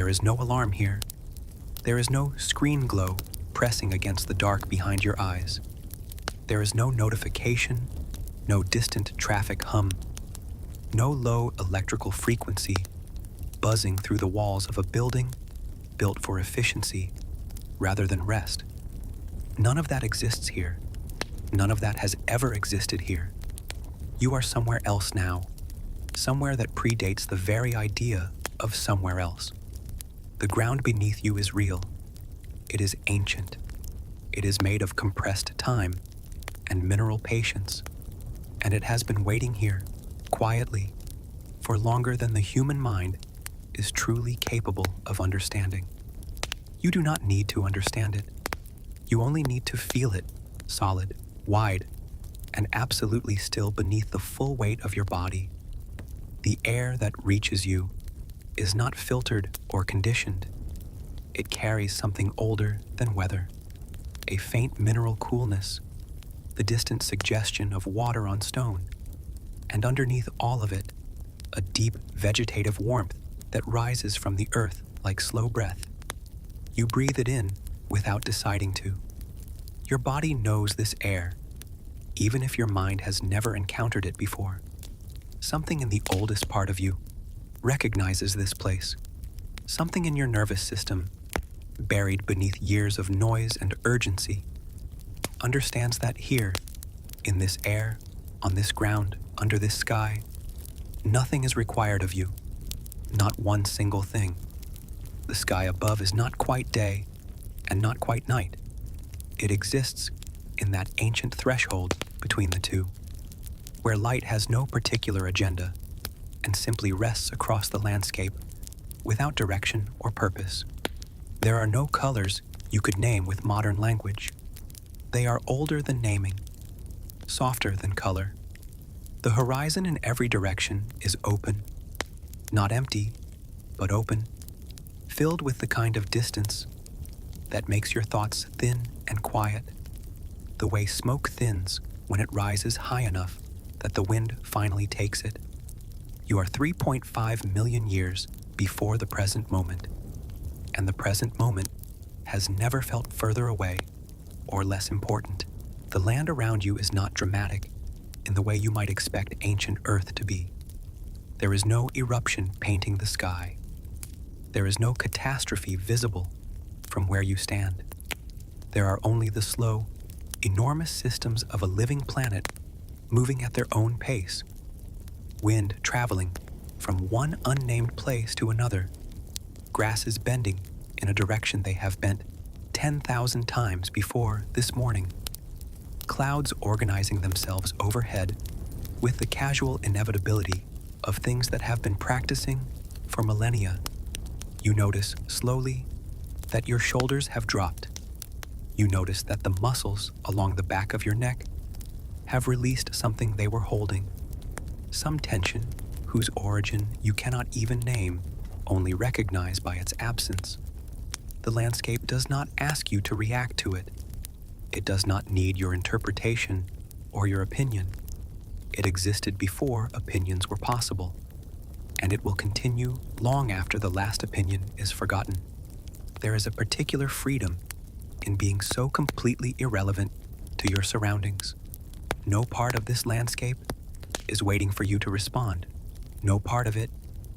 There is no alarm here. There is no screen glow pressing against the dark behind your eyes. There is no notification, no distant traffic hum, no low electrical frequency buzzing through the walls of a building built for efficiency rather than rest. None of that exists here. None of that has ever existed here. You are somewhere else now, somewhere that predates the very idea of somewhere else. The ground beneath you is real. It is ancient. It is made of compressed time and mineral patience, and it has been waiting here, quietly, for longer than the human mind is truly capable of understanding. You do not need to understand it. You only need to feel it, solid, wide, and absolutely still beneath the full weight of your body. The air that reaches you is not filtered or conditioned. It carries something older than weather, a faint mineral coolness, the distant suggestion of water on stone, and underneath all of it, a deep vegetative warmth that rises from the earth like slow breath. You breathe it in without deciding to. Your body knows this air, even if your mind has never encountered it before. Something in the oldest part of you recognizes this place. Something in your nervous system, buried beneath years of noise and urgency, understands that here, in this air, on this ground, under this sky, nothing is required of you. Not one single thing. The sky above is not quite day and not quite night. It exists in that ancient threshold between the two, where light has no particular agenda and simply rests across the landscape without direction or purpose. There are no colors you could name with modern language. They are older than naming, softer than color. The horizon in every direction is open, not empty, but open, filled with the kind of distance that makes your thoughts thin and quiet, the way smoke thins when it rises high enough that the wind finally takes it. You are 3.5 million years before the present moment, and the present moment has never felt further away or less important. The land around you is not dramatic in the way you might expect ancient Earth to be. There is no eruption painting the sky. There is no catastrophe visible from where you stand. There are only the slow, enormous systems of a living planet moving at their own pace, wind traveling from one unnamed place to another, grasses bending in a direction they have bent 10,000 times before this morning, clouds organizing themselves overhead with the casual inevitability of things that have been practicing for millennia. You notice slowly that your shoulders have dropped. You notice that the muscles along the back of your neck have released something they were holding, some tension whose origin you cannot even name, only recognize by its absence. The landscape does not ask you to react to it. It does not need your interpretation or your opinion. It existed before opinions were possible, and it will continue long after the last opinion is forgotten. There is a particular freedom in being so completely irrelevant to your surroundings. No part of this landscape is waiting for you to respond. No part of it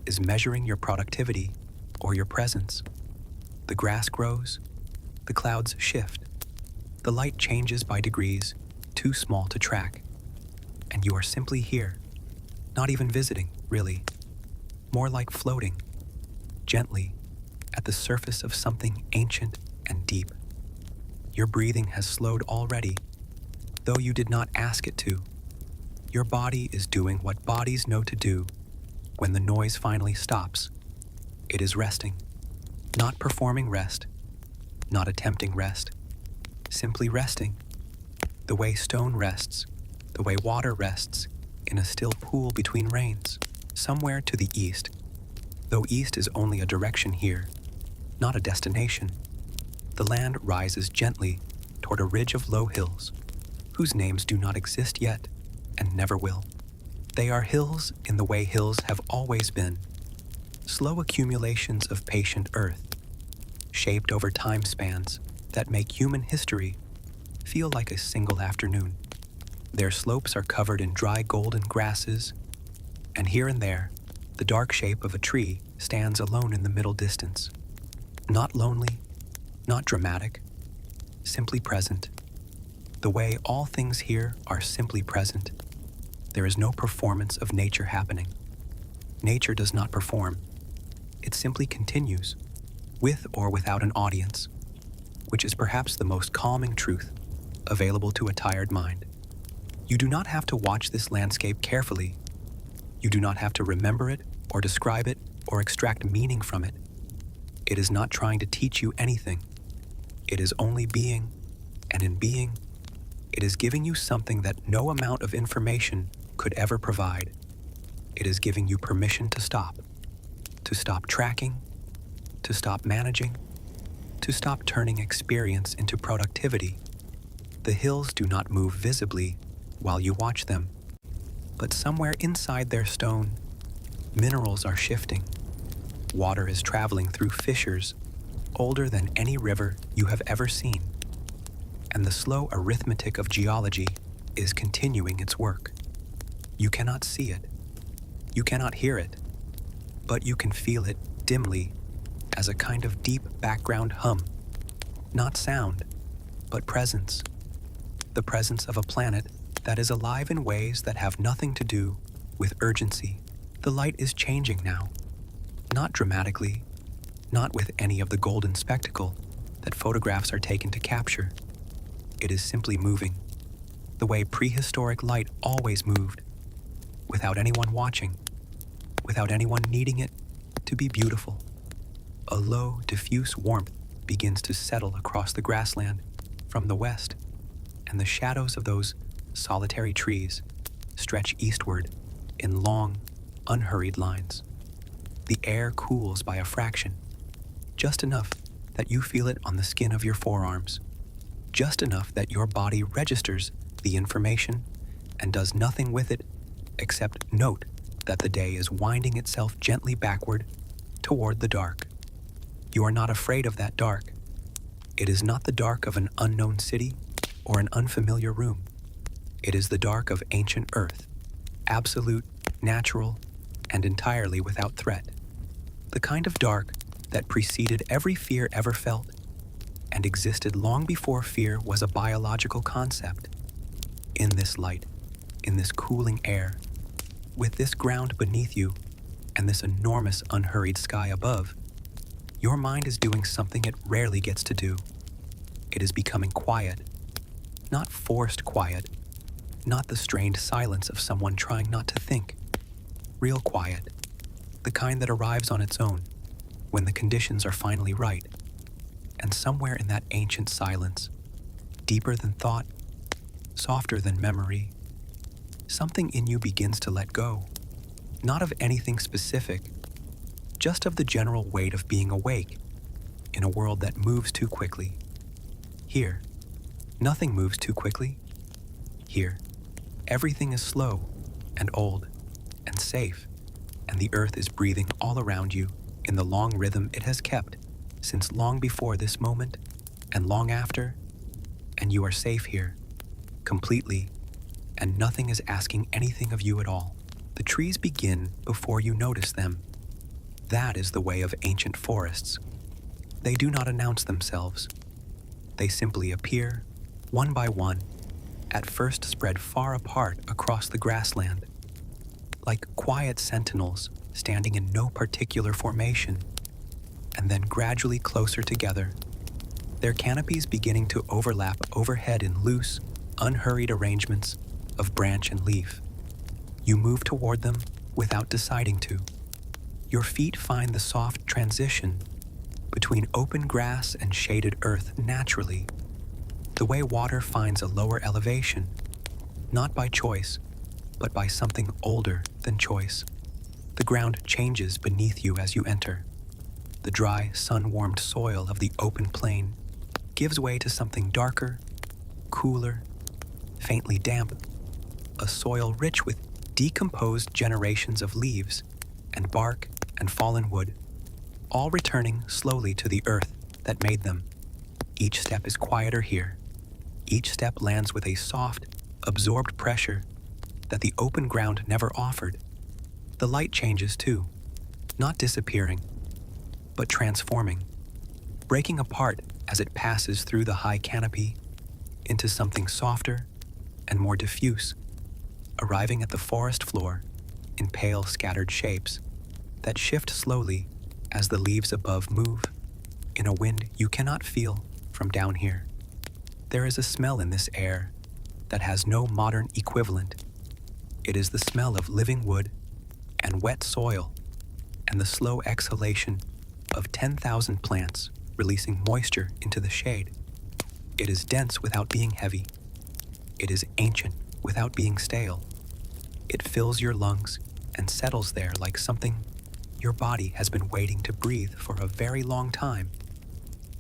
is measuring your productivity or your presence. The grass grows, the clouds shift, the light changes by degrees too small to track, and you are simply here, not even visiting, really, more like floating, gently, at the surface of something ancient and deep. Your breathing has slowed already, though you did not ask it to. Your body is doing what bodies know to do when the noise finally stops. It is resting, not performing rest, not attempting rest, simply resting, the way stone rests, the way water rests in a still pool between rains, somewhere to the east, though east is only a direction here, not a destination. The land rises gently toward a ridge of low hills, whose names do not exist yet and never will. They are hills in the way hills have always been, slow accumulations of patient earth, shaped over time spans that make human history feel like a single afternoon. Their slopes are covered in dry golden grasses, and here and there, the dark shape of a tree stands alone in the middle distance. Not lonely, not dramatic, simply present. The way all things here are simply present. There is no performance of nature happening. Nature does not perform. It simply continues, with or without an audience, which is perhaps the most calming truth available to a tired mind. You do not have to watch this landscape carefully. You do not have to remember it or describe it or extract meaning from it. It is not trying to teach you anything. It is only being, and in being, it is giving you something that no amount of information could ever provide. It is giving you permission to stop tracking, to stop managing, to stop turning experience into productivity. The hills do not move visibly while you watch them, but somewhere inside their stone, minerals are shifting. Water is traveling through fissures older than any river you have ever seen, and the slow arithmetic of geology is continuing its work. You cannot see it, you cannot hear it, but you can feel it dimly as a kind of deep background hum. Not sound, but presence. The presence of a planet that is alive in ways that have nothing to do with urgency. The light is changing now. Not dramatically, not with any of the golden spectacle that photographs are taken to capture. It is simply moving, the way prehistoric light always moved, without anyone watching, without anyone needing it to be beautiful. A low, diffuse warmth begins to settle across the grassland from the west, and the shadows of those solitary trees stretch eastward in long, unhurried lines. The air cools by a fraction, just enough that you feel it on the skin of your forearms, just enough that your body registers the information and does nothing with it except note that the day is winding itself gently backward toward the dark. You are not afraid of that dark. It is not the dark of an unknown city or an unfamiliar room. It is the dark of ancient earth, absolute, natural, and entirely without threat. The kind of dark that preceded every fear ever felt and existed long before fear was a biological concept. In this light, in this cooling air, with this ground beneath you and this enormous unhurried sky above, your mind is doing something it rarely gets to do. It is becoming quiet, not forced quiet, not the strained silence of someone trying not to think. Real quiet, the kind that arrives on its own when the conditions are finally right. And somewhere in that ancient silence, deeper than thought, softer than memory, something in you begins to let go, not of anything specific, just of the general weight of being awake in a world that moves too quickly. Here, nothing moves too quickly. Here, everything is slow and old and safe, and the earth is breathing all around you in the long rhythm it has kept since long before this moment and long after, and you are safe here, completely, and nothing is asking anything of you at all. The trees begin before you notice them. That is the way of ancient forests. They do not announce themselves. They simply appear, one by one, at first spread far apart across the grassland, like quiet sentinels standing in no particular formation, and then gradually closer together, their canopies beginning to overlap overhead in loose, unhurried arrangements of branch and leaf. You move toward them without deciding to. Your feet find the soft transition between open grass and shaded earth naturally, the way water finds a lower elevation, not by choice, but by something older than choice. The ground changes beneath you as you enter. The dry, sun-warmed soil of the open plain gives way to something darker, cooler, faintly damp, a soil rich with decomposed generations of leaves and bark and fallen wood, all returning slowly to the earth that made them. Each step is quieter here. Each step lands with a soft, absorbed pressure that the open ground never offered. The light changes too, not disappearing, but transforming, breaking apart as it passes through the high canopy into something softer and more diffuse, arriving at the forest floor in pale scattered shapes that shift slowly as the leaves above move in a wind you cannot feel from down here. There is a smell in this air that has no modern equivalent. It is the smell of living wood and wet soil and the slow exhalation of 10,000 plants releasing moisture into the shade. It is dense without being heavy. It is ancient without being stale. It fills your lungs and settles there like something your body has been waiting to breathe for a very long time.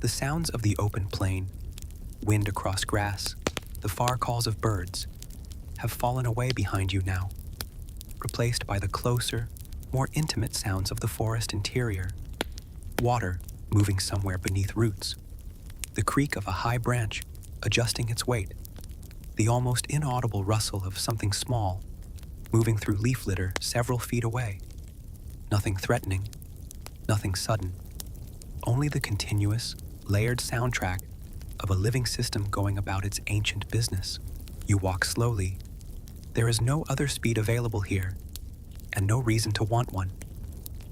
The sounds of the open plain, wind across grass, the far calls of birds, have fallen away behind you now, replaced by the closer, more intimate sounds of the forest interior. Water moving somewhere beneath roots, the creak of a high branch adjusting its weight, the almost inaudible rustle of something small moving through leaf litter several feet away. Nothing threatening, nothing sudden, only the continuous, layered soundtrack of a living system going about its ancient business. You walk slowly. There is no other speed available here, and no reason to want one.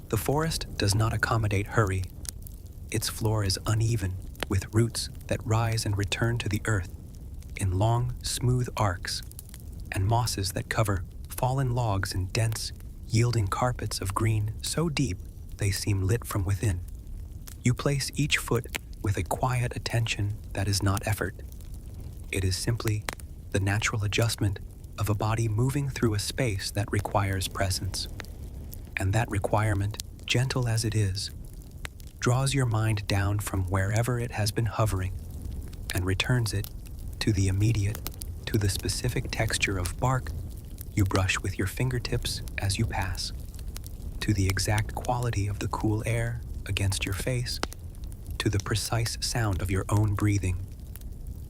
The forest does not accommodate hurry. Its floor is uneven, with roots that rise and return to the earth in long, smooth arcs, and mosses that cover fallen logs in dense, yielding carpets of green so deep they seem lit from within. You place each foot with a quiet attention that is not effort. It is simply the natural adjustment of a body moving through a space that requires presence. And that requirement, gentle as it is, draws your mind down from wherever it has been hovering and returns it to the immediate, to the specific texture of bark you brush with your fingertips as you pass, to the exact quality of the cool air against your face, to the precise sound of your own breathing,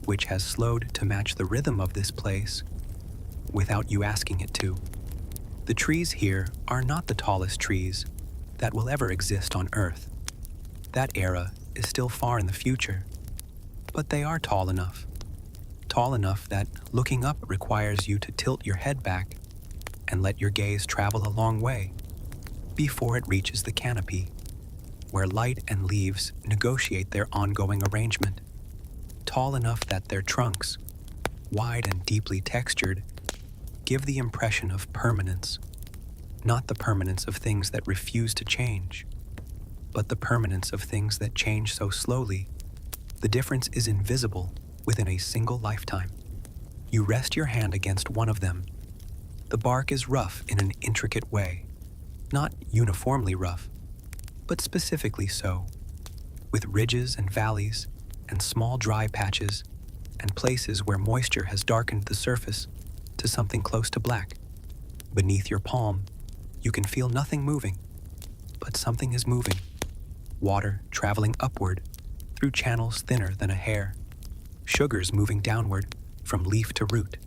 which has slowed to match the rhythm of this place without you asking it to. The trees here are not the tallest trees that will ever exist on Earth. That era is still far in the future, but they are tall enough that looking up requires you to tilt your head back and let your gaze travel a long way before it reaches the canopy, where light and leaves negotiate their ongoing arrangement, tall enough that their trunks, wide and deeply textured, give the impression of permanence, not the permanence of things that refuse to change, but the permanence of things that change so slowly, the difference is invisible within a single lifetime. You rest your hand against one of them. The bark is rough in an intricate way, not uniformly rough, but specifically so, with ridges and valleys and small dry patches and places where moisture has darkened the surface to something close to black. Beneath your palm, you can feel nothing moving, but something is moving. Water traveling upward through channels thinner than a hair, sugars moving downward from leaf to root.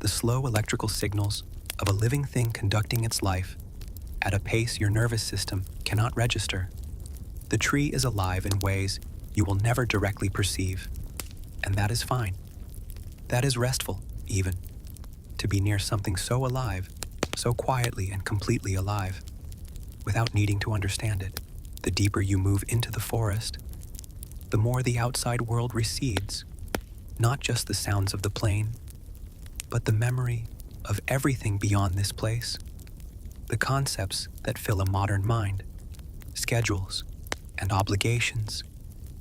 The slow electrical signals of a living thing conducting its life at a pace your nervous system cannot register. The tree is alive in ways you will never directly perceive, and that is fine. That is restful, even, to be near something so alive, so quietly and completely alive, without needing to understand it. The deeper you move into the forest, the more the outside world recedes, not just the sounds of the plain, but the memory of everything beyond this place, the concepts that fill a modern mind, schedules and obligations,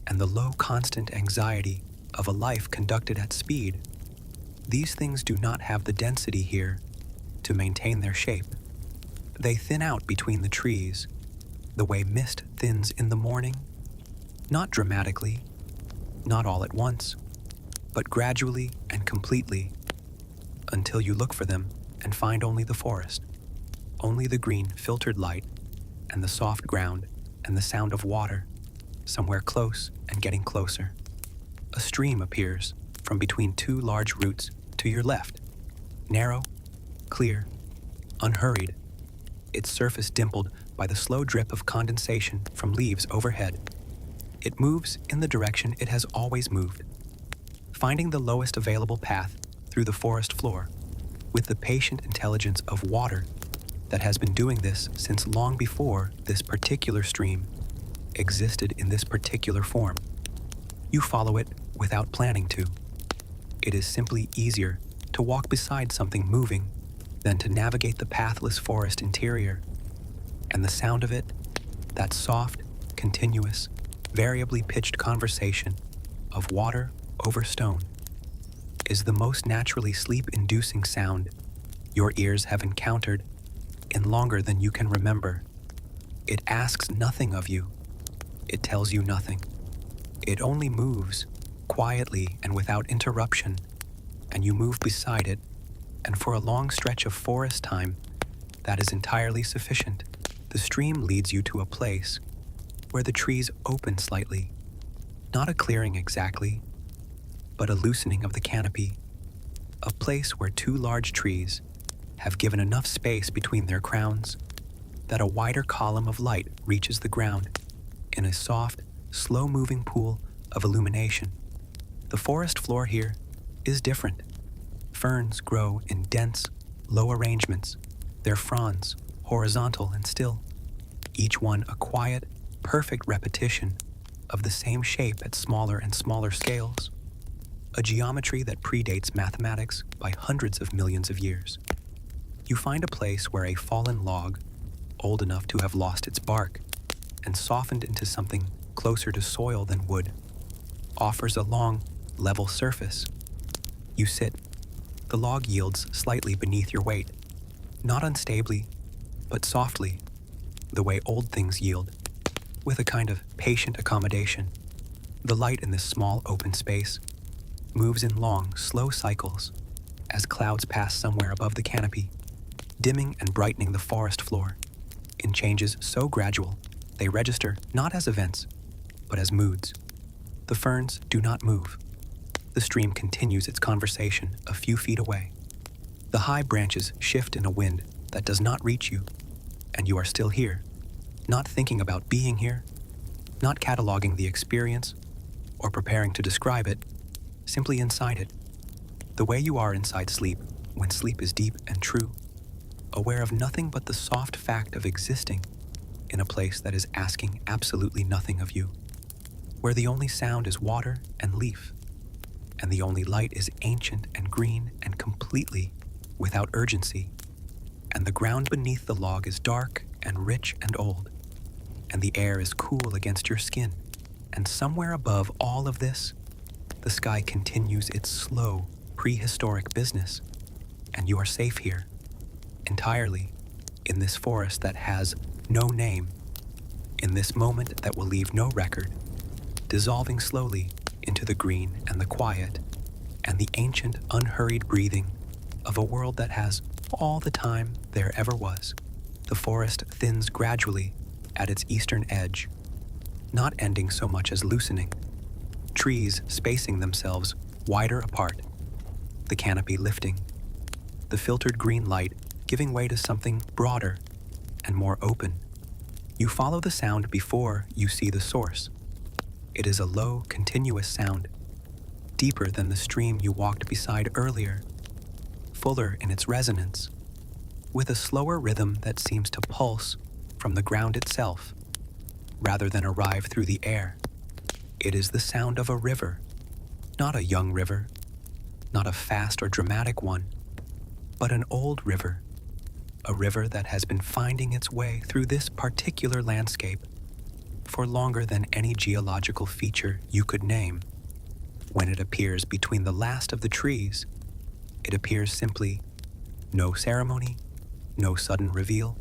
and the low constant anxiety of a life conducted at speed. These things do not have the density here to maintain their shape. They thin out between the trees, the way mist thins in the morning, not dramatically, not all at once, but gradually and completely, until you look for them and find only the forest, only the green filtered light and the soft ground and the sound of water, somewhere close and getting closer. A stream appears from between two large roots to your left, narrow, clear, unhurried, its surface dimpled by the slow drip of condensation from leaves overhead. It moves in the direction it has always moved, finding the lowest available path through the forest floor, with the patient intelligence of water that has been doing this since long before this particular stream existed in this particular form. You follow it without planning to. It is simply easier to walk beside something moving than to navigate the pathless forest interior. And the sound of it, that soft, continuous, variably pitched conversation of water over stone, is the most naturally sleep-inducing sound your ears have encountered in longer than you can remember. It asks nothing of you. It tells you nothing. It only moves, quietly and without interruption, and you move beside it, and for a long stretch of forest time, that is entirely sufficient. The stream leads you to a place where the trees open slightly, not a clearing exactly, but a loosening of the canopy, a place where two large trees have given enough space between their crowns that a wider column of light reaches the ground in a soft, slow-moving pool of illumination. The forest floor here is different. Ferns grow in dense, low arrangements, their fronds horizontal and still, each one a quiet, perfect repetition of the same shape at smaller and smaller scales, a geometry that predates mathematics by hundreds of millions of years. You find a place where a fallen log, old enough to have lost its bark and softened into something closer to soil than wood, offers a long, level surface. You sit. The log yields slightly beneath your weight, not unstably, but softly, the way old things yield, with a kind of patient accommodation. The light in this small open space moves in long, slow cycles as clouds pass somewhere above the canopy, dimming and brightening the forest floor in changes so gradual they register not as events, but as moods. The ferns do not move. The stream continues its conversation a few feet away. The high branches shift in a wind that does not reach you, and you are still here, not thinking about being here, not cataloging the experience or preparing to describe it, simply inside it, the way you are inside sleep when sleep is deep and true, aware of nothing but the soft fact of existing in a place that is asking absolutely nothing of you, where the only sound is water and leaf, and the only light is ancient and green and completely without urgency, and the ground beneath the log is dark and rich and old, and the air is cool against your skin, and somewhere above all of this, the sky continues its slow, prehistoric business, and you are safe here, entirely, in this forest that has no name, in this moment that will leave no record, dissolving slowly into the green and the quiet and the ancient, unhurried breathing of a world that has all the time there ever was. The forest thins gradually at its eastern edge, not ending so much as loosening, trees spacing themselves wider apart, the canopy lifting, the filtered green light giving way to something broader and more open. You follow the sound before you see the source. It is a low, continuous sound, deeper than the stream you walked beside earlier, fuller in its resonance, with a slower rhythm that seems to pulse from the ground itself, rather than arrive through the air. It is the sound of a river, not a young river, not a fast or dramatic one, but an old river, a river that has been finding its way through this particular landscape for longer than any geological feature you could name. When it appears between the last of the trees, it appears simply, no ceremony, no sudden reveal.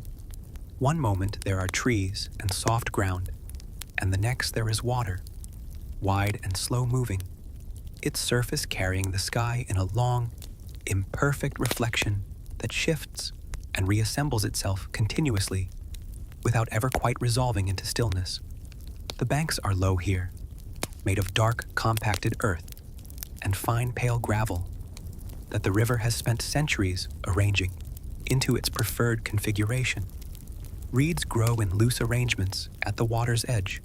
One moment there are trees and soft ground, and the next there is water, wide and slow moving, its surface carrying the sky in a long, imperfect reflection that shifts and reassembles itself continuously, without ever quite resolving into stillness. The banks are low here, made of dark, compacted earth and fine, pale gravel that the river has spent centuries arranging into its preferred configuration. Reeds grow in loose arrangements at the water's edge,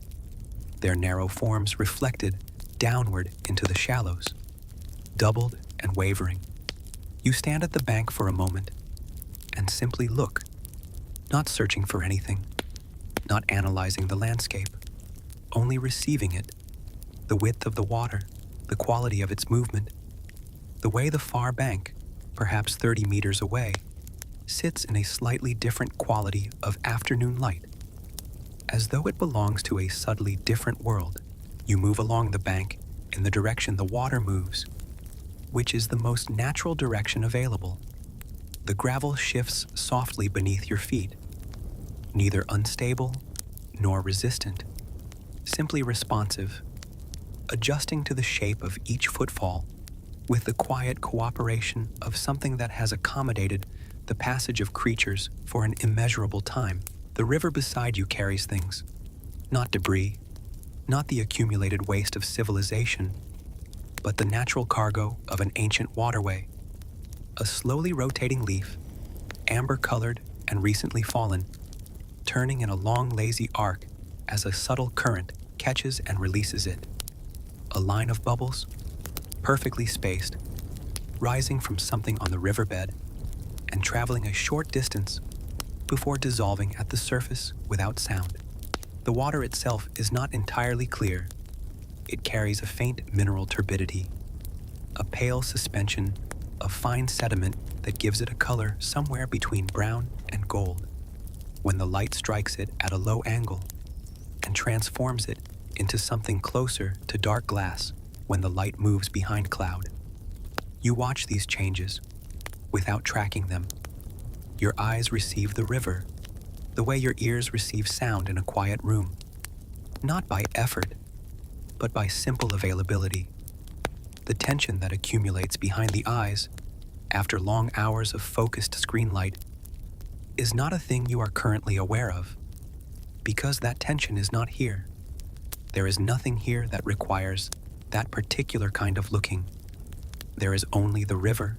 their narrow forms reflected downward into the shallows, doubled and wavering. You stand at the bank for a moment and simply look, not searching for anything, not analyzing the landscape, only receiving it, the width of the water, the quality of its movement, the way the far bank, perhaps 30 meters away, sits in a slightly different quality of afternoon light. As though it belongs to a subtly different world, you move along the bank in the direction the water moves, which is the most natural direction available. The gravel shifts softly beneath your feet, neither unstable nor resistant, simply responsive, adjusting to the shape of each footfall with the quiet cooperation of something that has accommodated the passage of creatures for an immeasurable time. The river beside you carries things, not debris, not the accumulated waste of civilization, but the natural cargo of an ancient waterway. A slowly rotating leaf, amber-colored and recently fallen, turning in a long lazy arc as a subtle current catches and releases it. A line of bubbles, perfectly spaced, rising from something on the riverbed and traveling a short distance before dissolving at the surface without sound. The water itself is not entirely clear. It carries a faint mineral turbidity, a pale suspension of fine sediment that gives it a color somewhere between brown and gold. When the light strikes it at a low angle and transforms it into something closer to dark glass when the light moves behind cloud. You watch these changes without tracking them. Your eyes receive the river, the way your ears receive sound in a quiet room, not by effort, but by simple availability. The tension that accumulates behind the eyes after long hours of focused screen light is not a thing you are currently aware of, because that tension is not here. There is nothing here that requires that particular kind of looking. There is only the river,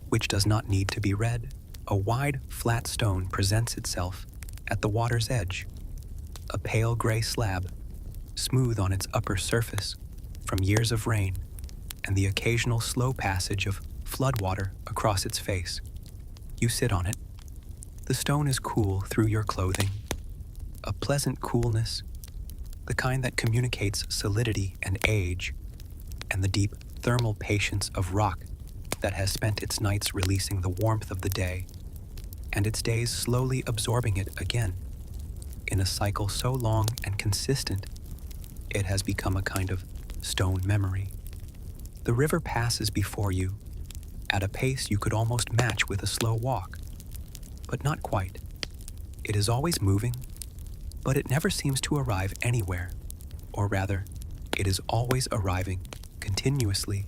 which does not need to be read. A wide, flat stone presents itself at the water's edge, a pale gray slab, smooth on its upper surface from years of rain and the occasional slow passage of floodwater across its face. You sit on it. The stone is cool through your clothing, a pleasant coolness, the kind that communicates solidity and age, and the deep thermal patience of rock that has spent its nights releasing the warmth of the day, and its days slowly absorbing it again, in a cycle so long and consistent, it has become a kind of stone memory. The river passes before you, at a pace you could almost match with a slow walk, but not quite. It is always moving, but it never seems to arrive anywhere, or rather, it is always arriving continuously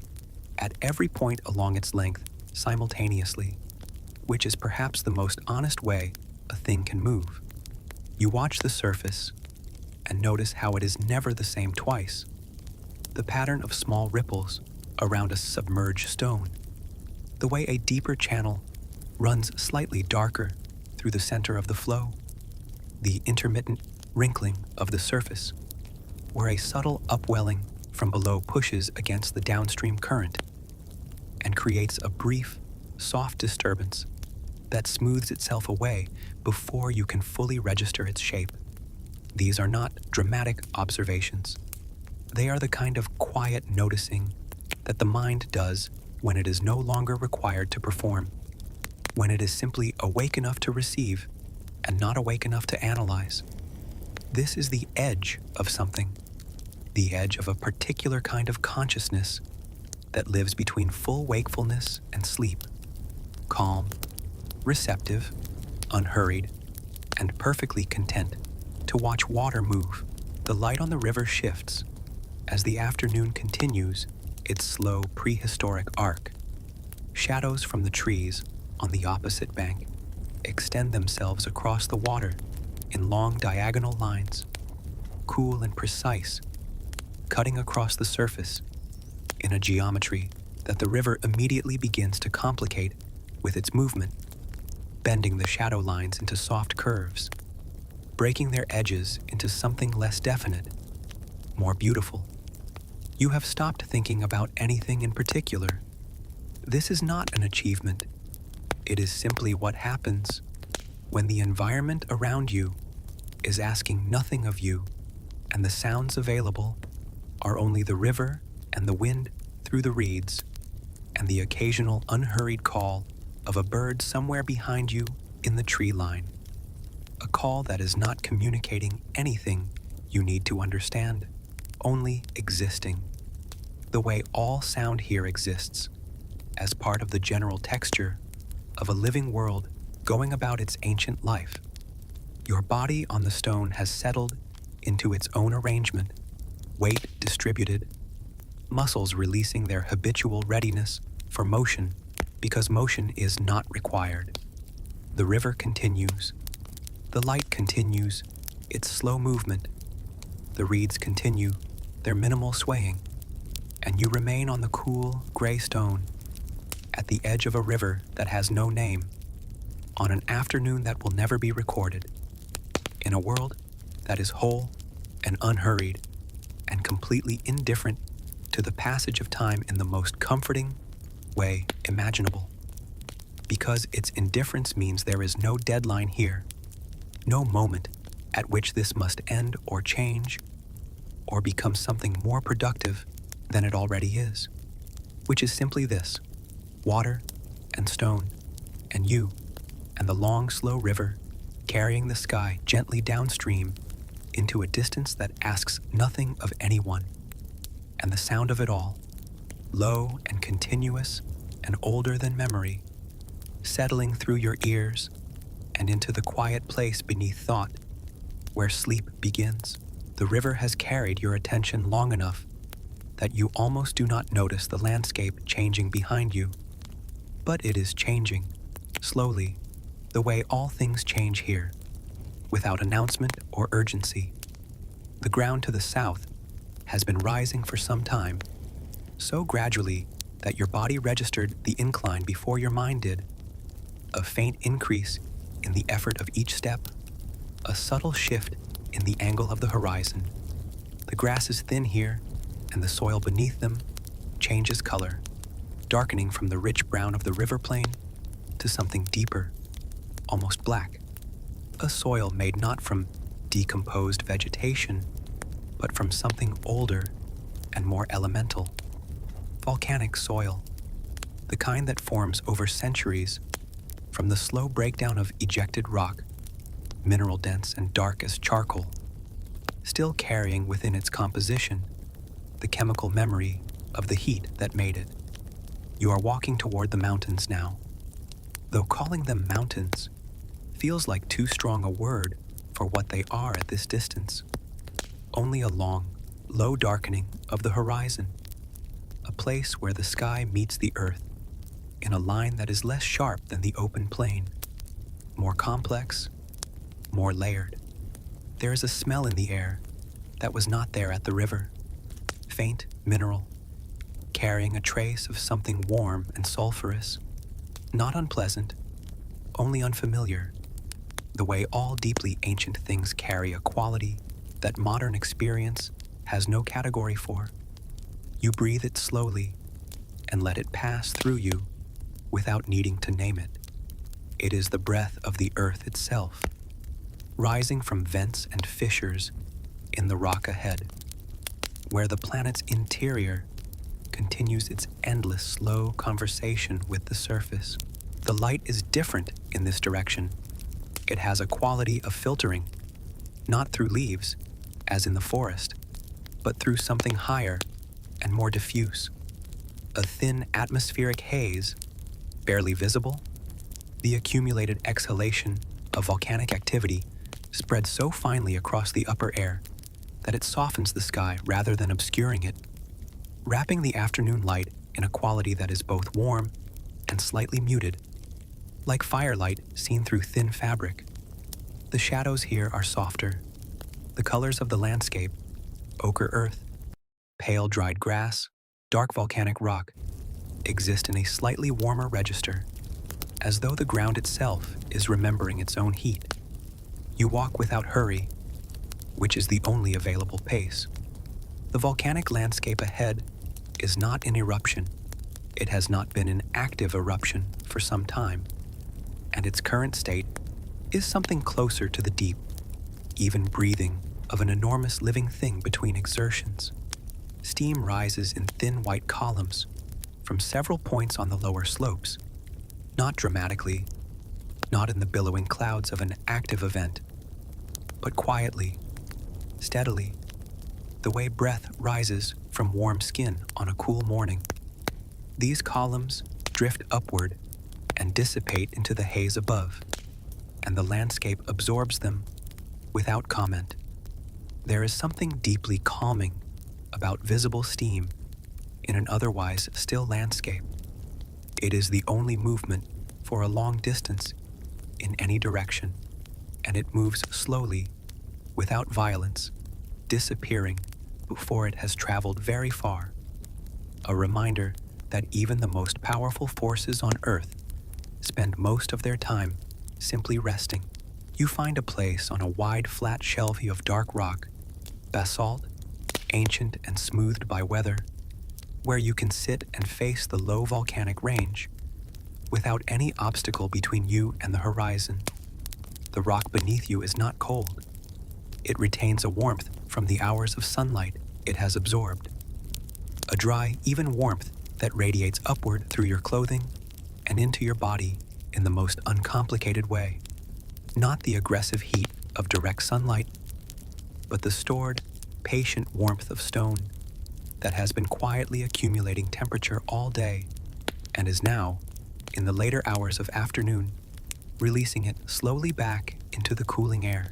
at every point along its length simultaneously, which is perhaps the most honest way a thing can move. You watch the surface and notice how it is never the same twice. The pattern of small ripples around a submerged stone, the way a deeper channel runs slightly darker through the center of the flow, the intermittent wrinkling of the surface, where a subtle upwelling from below pushes against the downstream current and creates a brief, soft disturbance that smooths itself away before you can fully register its shape. These are not dramatic observations. They are the kind of quiet noticing that the mind does when it is no longer required to perform, when it is simply awake enough to receive and not awake enough to analyze. This is the edge of something, the edge of a particular kind of consciousness that lives between full wakefulness and sleep, calm, receptive, unhurried, and perfectly content to watch water move. The light on the river shifts as the afternoon continues its slow prehistoric arc. Shadows from the trees on the opposite bank extend themselves across the water in long diagonal lines, cool and precise, cutting across the surface in a geometry that the river immediately begins to complicate with its movement, bending the shadow lines into soft curves, breaking their edges into something less definite, more beautiful. You have stopped thinking about anything in particular. This is not an achievement. It is simply what happens when the environment around you is asking nothing of you, and the sounds available are only the river and the wind through the reeds, and the occasional unhurried call of a bird somewhere behind you in the tree line. A call that is not communicating anything you need to understand, only existing. The way all sound here exists, as part of the general texture of a living world going about its ancient life. Your body on the stone has settled into its own arrangement, weight distributed, muscles releasing their habitual readiness for motion because motion is not required. The river continues. The light continues its slow movement. The reeds continue their minimal swaying, and you remain on the cool, gray stone at the edge of a river that has no name, on an afternoon that will never be recorded, in a world that is whole and unhurried and completely indifferent to the passage of time in the most comforting way imaginable. Because its indifference means there is no deadline here, no moment at which this must end or change or become something more productive than it already is, which is simply this: water and stone and you and the long, slow river carrying the sky gently downstream into a distance that asks nothing of anyone, and the sound of it all, low and continuous and older than memory, settling through your ears and into the quiet place beneath thought where sleep begins. The river has carried your attention long enough that you almost do not notice the landscape changing behind you. But it is changing, slowly, the way all things change here, without announcement or urgency. The ground to the south has been rising for some time, so gradually that your body registered the incline before your mind did. A faint increase in the effort of each step, a subtle shift in the angle of the horizon. The grass is thin here, and the soil beneath them changes color, darkening from the rich brown of the river plain to something deeper, almost black. A soil made not from decomposed vegetation, but from something older and more elemental. Volcanic soil, the kind that forms over centuries from the slow breakdown of ejected rock, mineral dense and dark as charcoal, still carrying within its composition the chemical memory of the heat that made it. You are walking toward the mountains now, though calling them mountains feels like too strong a word for what they are at this distance. Only a long, low darkening of the horizon, a place where the sky meets the earth in a line that is less sharp than the open plain, more complex, more layered. There is a smell in the air that was not there at the river, faint mineral, carrying a trace of something warm and sulfurous, not unpleasant, only unfamiliar, the way all deeply ancient things carry a quality that modern experience has no category for. You breathe it slowly and let it pass through you without needing to name it. It is the breath of the earth itself, rising from vents and fissures in the rock ahead, where the planet's interior continues its endless, slow conversation with the surface. The light is different in this direction. It has a quality of filtering, not through leaves, as in the forest, but through something higher and more diffuse. A thin atmospheric haze, barely visible, the accumulated exhalation of volcanic activity spreads so finely across the upper air that it softens the sky rather than obscuring it, wrapping the afternoon light in a quality that is both warm and slightly muted, like firelight seen through thin fabric. The shadows here are softer. The colors of the landscape, ochre earth, pale dried grass, dark volcanic rock, exist in a slightly warmer register, as though the ground itself is remembering its own heat. You walk without hurry, which is the only available pace. The volcanic landscape ahead is not in eruption. It has not been in active eruption for some time, and its current state is something closer to the deep, even breathing of an enormous living thing between exertions. Steam rises in thin white columns from several points on the lower slopes, not dramatically, not in the billowing clouds of an active event, but quietly, steadily, the way breath rises from warm skin on a cool morning. These columns drift upward and dissipate into the haze above, and the landscape absorbs them without comment. There is something deeply calming about visible steam in an otherwise still landscape. It is the only movement for a long distance in any direction, and it moves slowly, without violence, disappearing before it has traveled very far. A reminder that even the most powerful forces on Earth spend most of their time simply resting. You find a place on a wide, flat shelvie of dark rock, basalt, ancient and smoothed by weather, where you can sit and face the low volcanic range without any obstacle between you and the horizon. The rock beneath you is not cold. It retains a warmth from the hours of sunlight it has absorbed, a dry, even warmth that radiates upward through your clothing and into your body in the most uncomplicated way. Not the aggressive heat of direct sunlight, but the stored, patient warmth of stone that has been quietly accumulating temperature all day and is now, in the later hours of afternoon, releasing it slowly back into the cooling air.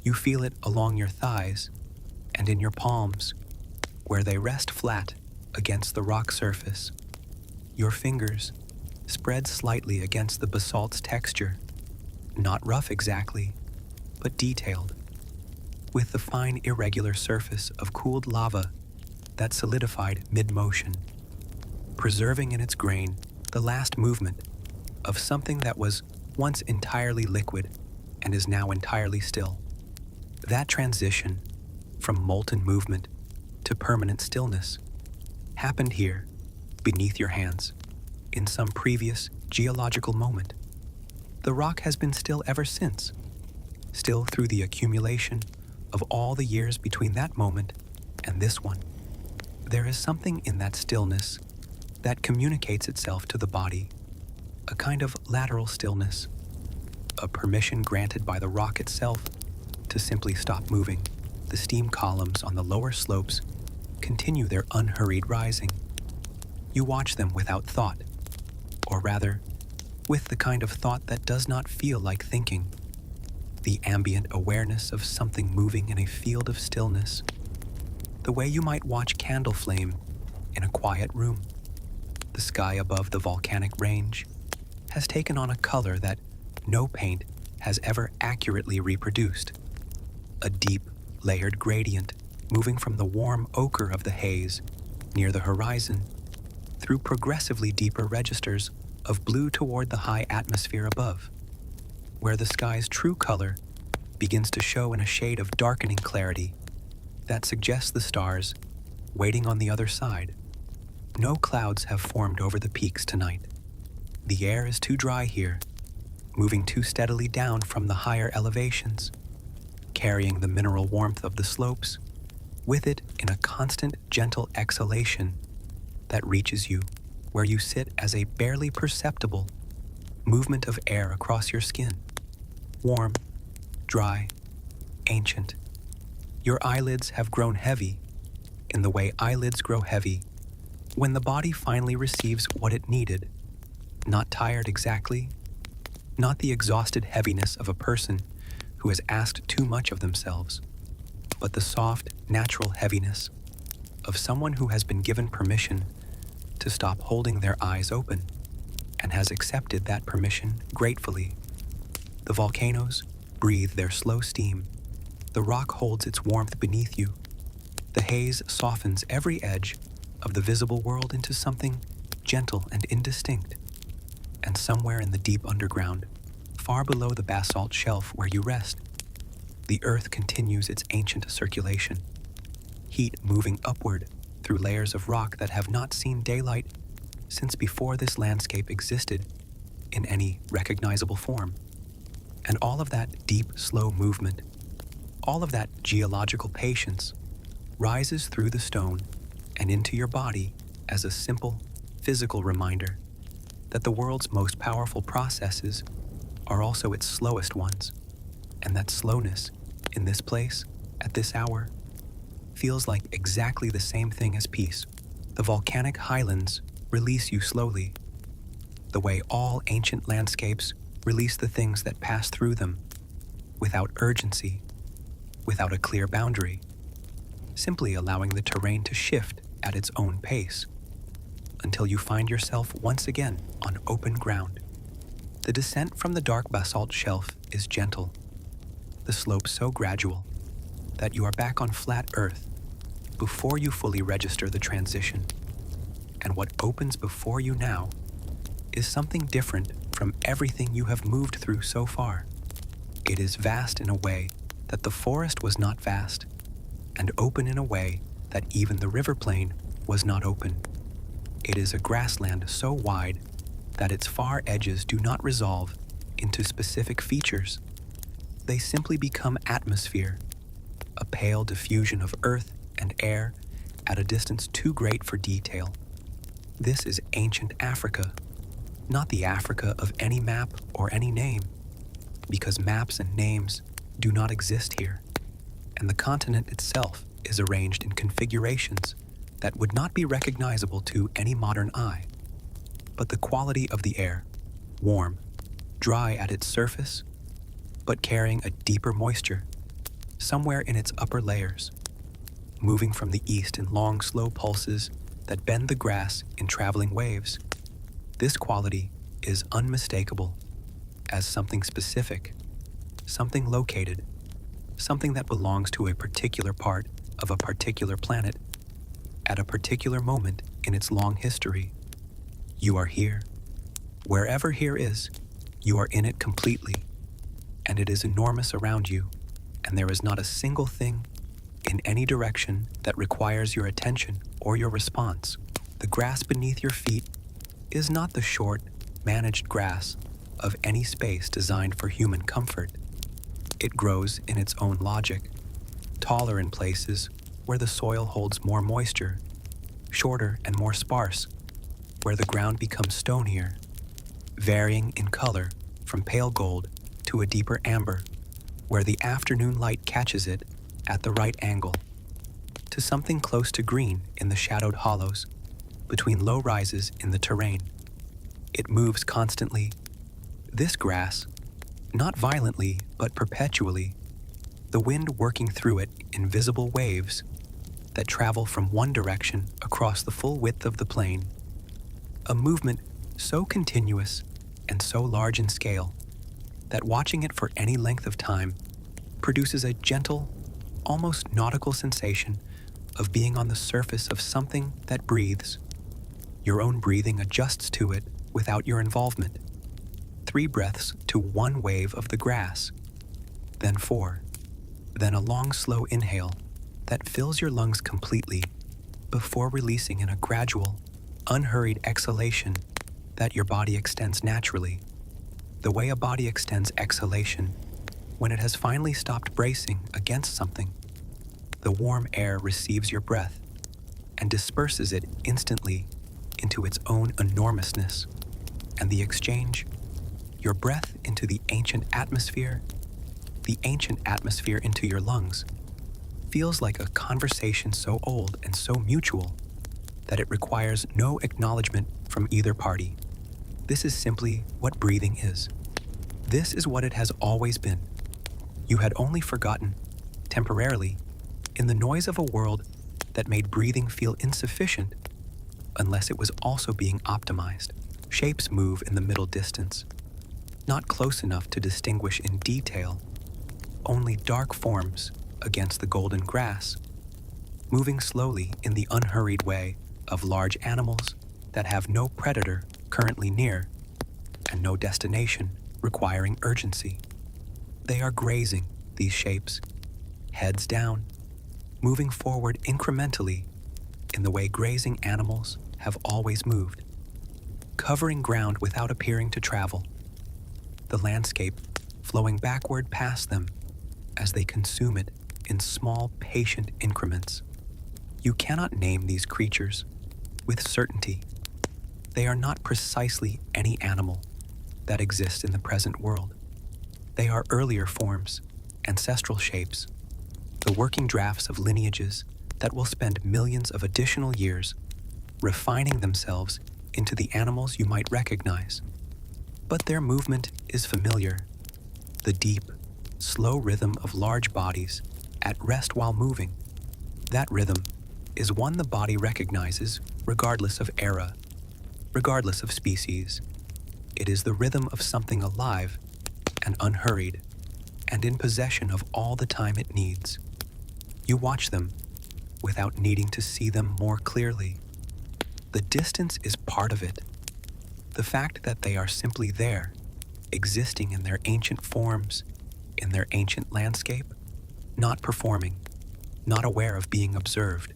You feel it along your thighs and in your palms, where they rest flat against the rock surface. Your fingers spread slightly against the basalt's texture, not rough exactly, but detailed, with the fine irregular surface of cooled lava that solidified mid-motion, preserving in its grain the last movement of something that was once entirely liquid and is now entirely still. That transition from molten movement to permanent stillness happened here, beneath your hands, in some previous geological moment. The rock has been still ever since, still through the accumulation of all the years between that moment and this one. There is something in that stillness that communicates itself to the body, a kind of lateral stillness, a permission granted by the rock itself to simply stop moving. The steam columns on the lower slopes continue their unhurried rising. You watch them without thought, or rather, with the kind of thought that does not feel like thinking, the ambient awareness of something moving in a field of stillness, the way you might watch candle flame in a quiet room. The sky above the volcanic range has taken on a color that no paint has ever accurately reproduced, a deep, layered gradient moving from the warm ochre of the haze near the horizon through progressively deeper registers of blue toward the high atmosphere above, where the sky's true color begins to show in a shade of darkening clarity that suggests the stars waiting on the other side. No clouds have formed over the peaks tonight. The air is too dry here, moving too steadily down from the higher elevations, carrying the mineral warmth of the slopes with it in a constant, gentle exhalation that reaches you where you sit as a barely perceptible movement of air across your skin. Warm, dry, ancient. Your eyelids have grown heavy in the way eyelids grow heavy when the body finally receives what it needed. Not tired exactly, not the exhausted heaviness of a person who has asked too much of themselves, but the soft, natural heaviness of someone who has been given permission to stop holding their eyes open and has accepted that permission gratefully. The volcanoes, breathe their slow steam, the rock holds its warmth beneath you. The haze softens every edge of the visible world into something gentle and indistinct. And somewhere in the deep underground, far below the basalt shelf where you rest, the earth continues its ancient circulation, heat moving upward through layers of rock that have not seen daylight since before this landscape existed in any recognizable form. And all of that deep, slow movement, all of that geological patience, rises through the stone and into your body as a simple, physical reminder that the world's most powerful processes are also its slowest ones, and that slowness in this place, at this hour, feels like exactly the same thing as peace. The volcanic highlands release you slowly, the way all ancient landscapes release the things that pass through them, without urgency, without a clear boundary, simply allowing the terrain to shift at its own pace, until you find yourself once again on open ground. The descent from the dark basalt shelf is gentle, the slope so gradual that you are back on flat earth before you fully register the transition. And what opens before you now is something different from everything you have moved through so far. It is vast in a way that the forest was not vast, and open in a way that even the river plain was not open. It is a grassland so wide that its far edges do not resolve into specific features. They simply become atmosphere, a pale diffusion of earth and air at a distance too great for detail. This is ancient Africa, not the Africa of any map or any name, because maps and names do not exist here, and the continent itself is arranged in configurations that would not be recognizable to any modern eye. But the quality of the air, warm, dry at its surface, but carrying a deeper moisture, somewhere in its upper layers, moving from the east in long, slow pulses that bend the grass in traveling waves. This quality is unmistakable as something specific, something located, something that belongs to a particular part of a particular planet at a particular moment in its long history. You are here. Wherever here is, you are in it completely, and it is enormous around you, and there is not a single thing in any direction that requires your attention or your response. The grass beneath your feet is not the short, managed grass of any space designed for human comfort. It grows in its own logic, taller in places where the soil holds more moisture, shorter and more sparse where the ground becomes stonier, varying in color from pale gold to a deeper amber where the afternoon light catches it at the right angle, to something close to green in the shadowed hollows between low rises in the terrain. It moves constantly. This grass, not violently but perpetually, the wind working through it in visible waves that travel from one direction across the full width of the plain, a movement so continuous and so large in scale that watching it for any length of time produces a gentle, almost nautical sensation of being on the surface of something that breathes. Your own breathing adjusts to it without your involvement. 3 breaths to 1 wave of the grass, then 4, then a long, slow inhale that fills your lungs completely before releasing in a gradual, unhurried exhalation that your body extends naturally, the way a body extends exhalation when it has finally stopped bracing against something. The warm air receives your breath and disperses it instantly into its own enormousness, and the exchange, your breath into the ancient atmosphere into your lungs, feels like a conversation so old and so mutual that it requires no acknowledgement from either party. This is simply what breathing is. This is what it has always been. You had only forgotten, temporarily, in the noise of a world that made breathing feel insufficient unless it was also being optimized. Shapes move in the middle distance, not close enough to distinguish in detail only dark forms against the golden grass, moving slowly in the unhurried way of large animals that have no predator currently near and no destination requiring urgency. They are grazing, these shapes, heads down, moving forward incrementally in the way grazing animals have always moved, covering ground without appearing to travel, the landscape flowing backward past them as they consume it in small, patient increments. You cannot name these creatures with certainty. They are not precisely any animal that exists in the present world. They are earlier forms, ancestral shapes, the working drafts of lineages that will spend millions of additional years refining themselves into the animals you might recognize. But their movement is familiar, the deep, slow rhythm of large bodies at rest while moving. That rhythm is one the body recognizes regardless of era, regardless of species. It is the rhythm of something alive and unhurried, and in possession of all the time it needs. You watch them without needing to see them more clearly. The distance is part of it. The fact that they are simply there, existing in their ancient forms, in their ancient landscape, not performing, not aware of being observed,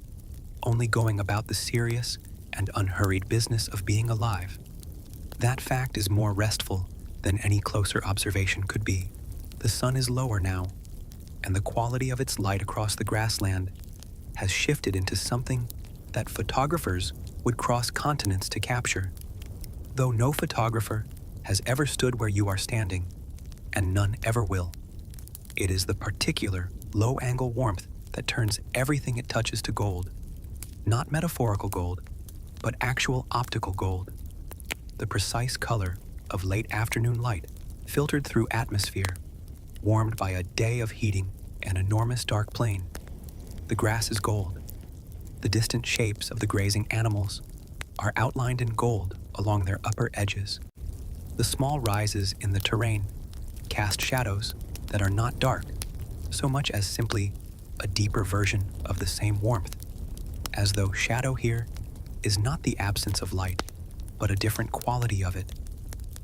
only going about the serious and unhurried business of being alive. That fact is more restful than any closer observation could be. The sun is lower now, and the quality of its light across the grassland has shifted into something that photographers would cross continents to capture. Though no photographer has ever stood where you are standing, and none ever will. It is the particular low-angle warmth that turns everything it touches to gold. Not metaphorical gold, but actual optical gold. The precise color of late afternoon light filtered through atmosphere, warmed by a day of heating an enormous dark plain. The grass is gold. The distant shapes of the grazing animals are outlined in gold along their upper edges. The small rises in the terrain cast shadows that are not dark, so much as simply a deeper version of the same warmth, as though shadow here is not the absence of light, but a different quality of it.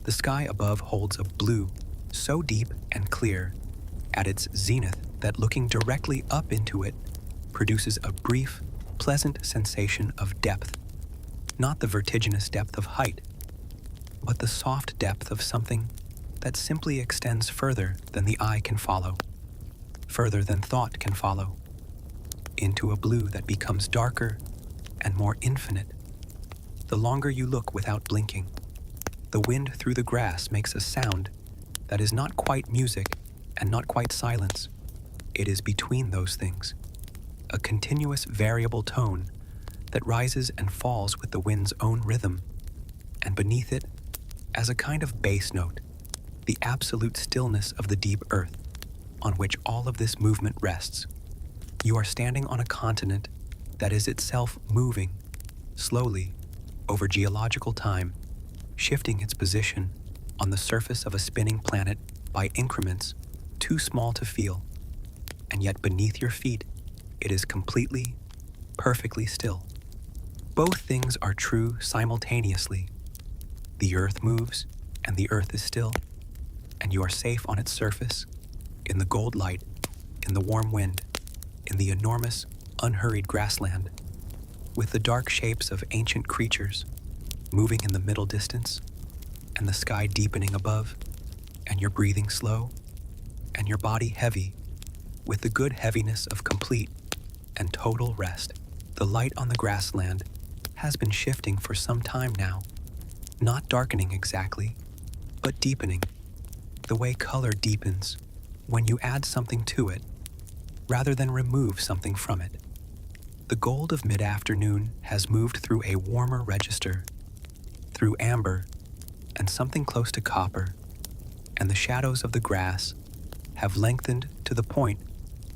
The sky above holds a blue so deep and clear at its zenith that looking directly up into it produces a brief, pleasant sensation of depth, not the vertiginous depth of height, but the soft depth of something that simply extends further than the eye can follow, further than thought can follow, into a blue that becomes darker and more infinite the longer you look without blinking. The wind through the grass makes a sound that is not quite music and not quite silence. It is between those things, a continuous variable tone that rises and falls with the wind's own rhythm, and beneath it, as a kind of bass note, the absolute stillness of the deep earth on which all of this movement rests. You are standing on a continent that is itself moving, slowly, over geological time, shifting its position on the surface of a spinning planet by increments too small to feel, and yet beneath your feet, it is completely, perfectly still. Both things are true simultaneously. The earth moves, and the earth is still, and you are safe on its surface, in the gold light, in the warm wind, in the enormous, unhurried grassland, with the dark shapes of ancient creatures moving in the middle distance, and the sky deepening above, and your breathing slow, and your body heavy, with the good heaviness of complete and total rest. The light on the grassland has been shifting for some time now, not darkening exactly, but deepening, the way color deepens when you add something to it, rather than remove something from it. The gold of mid-afternoon has moved through a warmer register, through amber and something close to copper, and the shadows of the grass have lengthened to the point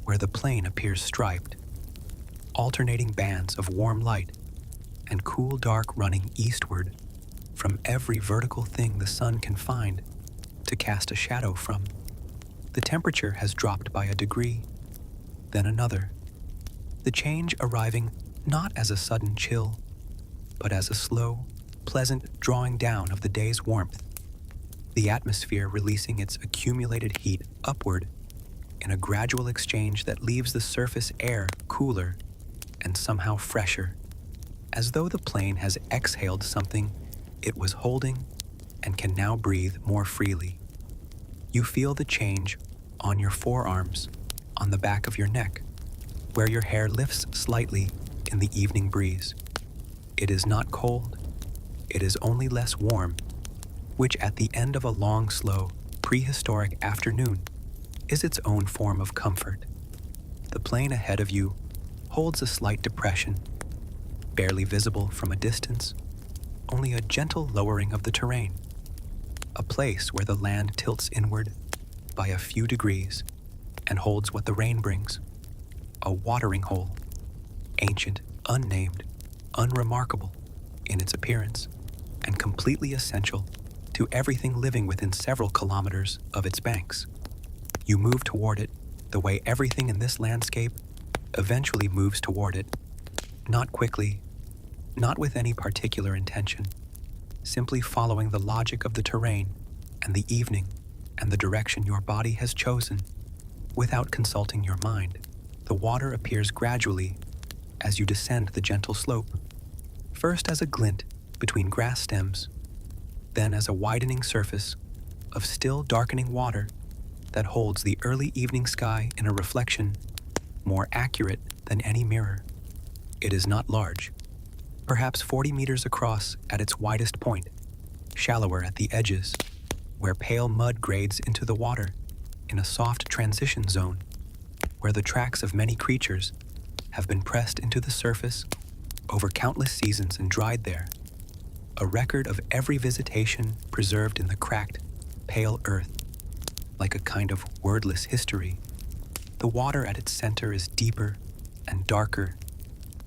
where the plain appears striped, alternating bands of warm light and cool dark running eastward from every vertical thing the sun can find to cast a shadow from. The temperature has dropped by a degree, then another. The change arriving not as a sudden chill, but as a slow, pleasant drawing down of the day's warmth, the atmosphere releasing its accumulated heat upward in a gradual exchange that leaves the surface air cooler and somehow fresher, as though the plane has exhaled something it was holding and can now breathe more freely. You feel the change on your forearms, on the back of your neck, where your hair lifts slightly in the evening breeze. It is not cold, it is only less warm, which at the end of a long, slow, prehistoric afternoon is its own form of comfort. The plain ahead of you holds a slight depression, barely visible from a distance, only a gentle lowering of the terrain, a place where the land tilts inward by a few degrees and holds what the rain brings, a watering hole, ancient, unnamed, unremarkable in its appearance, and completely essential to everything living within several kilometers of its banks. You move toward it the way everything in this landscape eventually moves toward it, not quickly, not with any particular intention, simply following the logic of the terrain and the evening and the direction your body has chosen, without consulting your mind. The water appears gradually as you descend the gentle slope, first as a glint between grass stems, then as a widening surface of still darkening water that holds the early evening sky in a reflection more accurate than any mirror. It is not large, perhaps 40 meters across at its widest point, shallower at the edges, where pale mud grades into the water in a soft transition zone, where the tracks of many creatures have been pressed into the surface over countless seasons and dried there, a record of every visitation preserved in the cracked, pale earth, like a kind of wordless history. The water at its center is deeper and darker,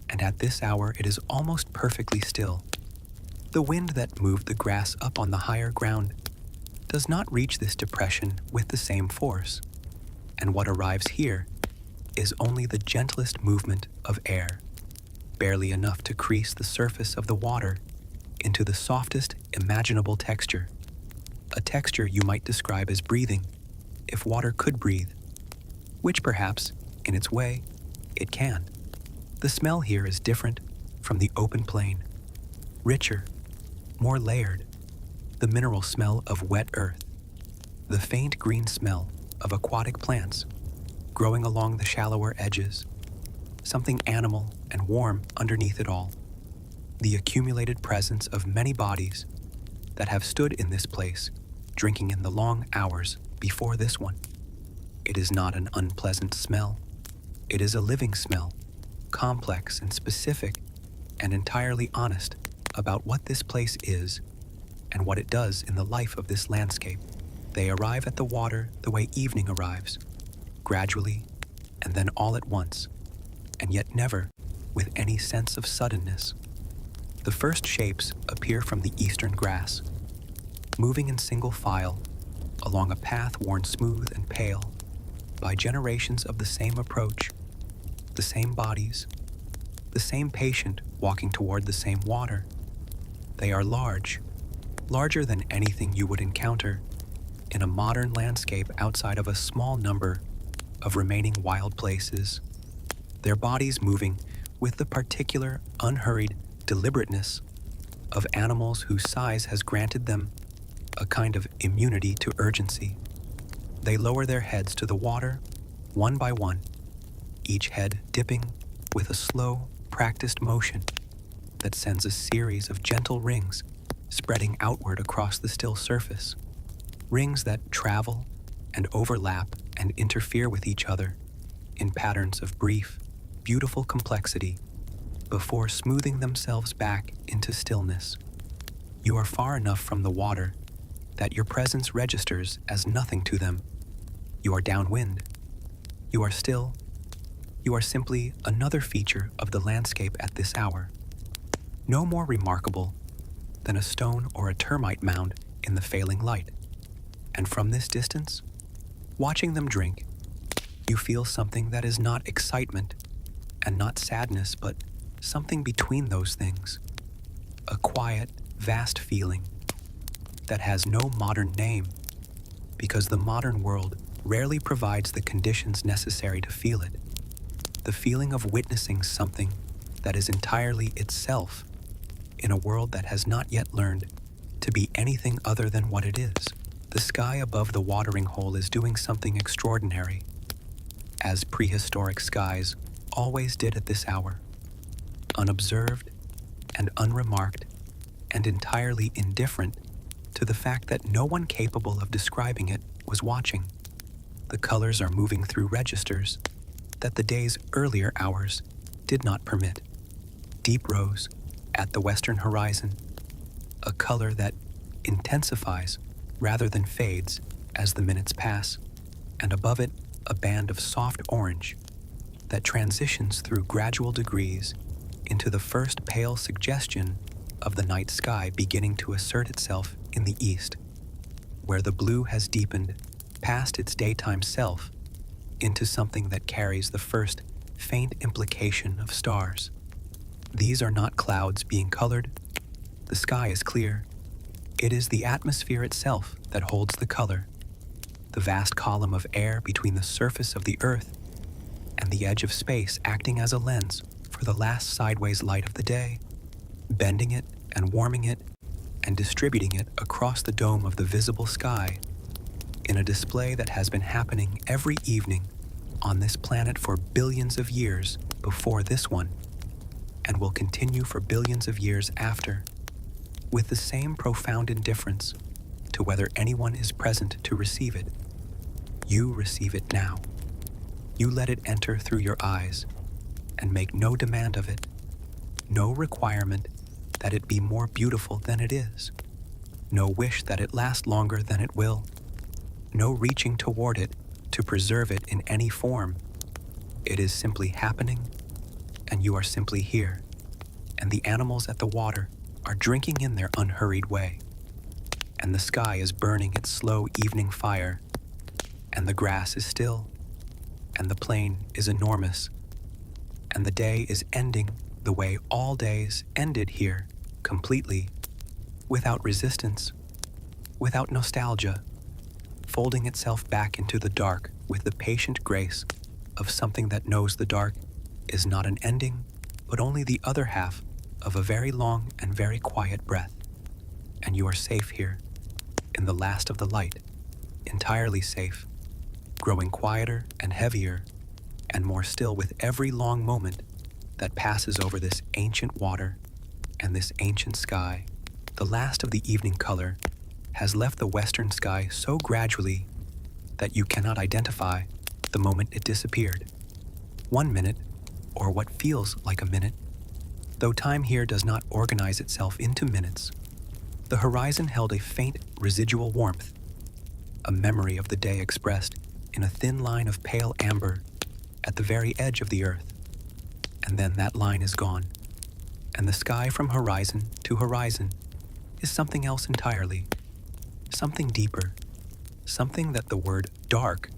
and at this hour it is almost perfectly still. The wind that moved the grass up on the higher ground does not reach this depression with the same force, and what arrives here is only the gentlest movement of air, barely enough to crease the surface of the water into the softest imaginable texture, a texture you might describe as breathing, if water could breathe, which perhaps, in its way, it can. The smell here is different from the open plain, richer, more layered, the mineral smell of wet earth, the faint green smell of aquatic plants growing along the shallower edges, something animal and warm underneath it all, the accumulated presence of many bodies that have stood in this place, drinking in the long hours before this one. It is not an unpleasant smell. It is a living smell, complex and specific and entirely honest about what this place is and what it does in the life of this landscape. They arrive at the water the way evening arrives, gradually and then all at once, and yet never with any sense of suddenness. The first shapes appear from the eastern grass, moving in single file along a path worn smooth and pale by generations of the same approach, the same bodies, the same patient walking toward the same water. They are large, larger than anything you would encounter in a modern landscape outside of a small number of remaining wild places, their bodies moving with the particular, unhurried deliberateness of animals whose size has granted them a kind of immunity to urgency. They lower their heads to the water, one by one, each head dipping with a slow, practiced motion that sends a series of gentle rings spreading outward across the still surface, rings that travel and overlap and interfere with each other in patterns of brief, beautiful complexity before smoothing themselves back into stillness. You are far enough from the water that your presence registers as nothing to them. You are downwind. You are still. You are simply another feature of the landscape at this hour, no more remarkable than a stone or a termite mound in the failing light. And from this distance, Watching them drink, you feel something that is not excitement and not sadness, but something between those things. A quiet, vast feeling that has no modern name, because the modern world rarely provides the conditions necessary to feel it. The feeling of witnessing something that is entirely itself in a world that has not yet learned to be anything other than what it is. The sky above the watering hole is doing something extraordinary, as prehistoric skies always did at this hour, unobserved and unremarked and entirely indifferent to the fact that no one capable of describing it was watching. The colors are moving through registers that the day's earlier hours did not permit. Deep rose at the western horizon, a color that intensifies rather than fades as the minutes pass, and above it a band of soft orange that transitions through gradual degrees into the first pale suggestion of the night sky beginning to assert itself in the east, where the blue has deepened past its daytime self into something that carries the first faint implication of stars. These are not clouds being colored. The sky is clear. It is the atmosphere itself that holds the color, the vast column of air between the surface of the earth and the edge of space acting as a lens for the last sideways light of the day, bending it and warming it and distributing it across the dome of the visible sky in a display that has been happening every evening on this planet for billions of years before this one, and will continue for billions of years after, with the same profound indifference to whether anyone is present to receive it. You receive it now. You let it enter through your eyes and make no demand of it, no requirement that it be more beautiful than it is, no wish that it last longer than it will, no reaching toward it to preserve it in any form. It is simply happening, and you are simply here, and the animals at the water are drinking in their unhurried way, and the sky is burning its slow evening fire, and the grass is still, and the plain is enormous, and the day is ending the way all days ended here, completely, without resistance, without nostalgia, folding itself back into the dark with the patient grace of something that knows the dark is not an ending, but only the other half of a very long and very quiet breath. And you are safe here, in the last of the light, entirely safe, growing quieter and heavier and more still with every long moment that passes over this ancient water and this ancient sky. The last of the evening color has left the western sky so gradually that you cannot identify the moment it disappeared. 1 minute, or what feels like a minute, though time here does not organize itself into minutes, the horizon held a faint residual warmth, a memory of the day expressed in a thin line of pale amber at the very edge of the earth. And then that line is gone, and the sky from horizon to horizon is something else entirely, something deeper, something that the word dark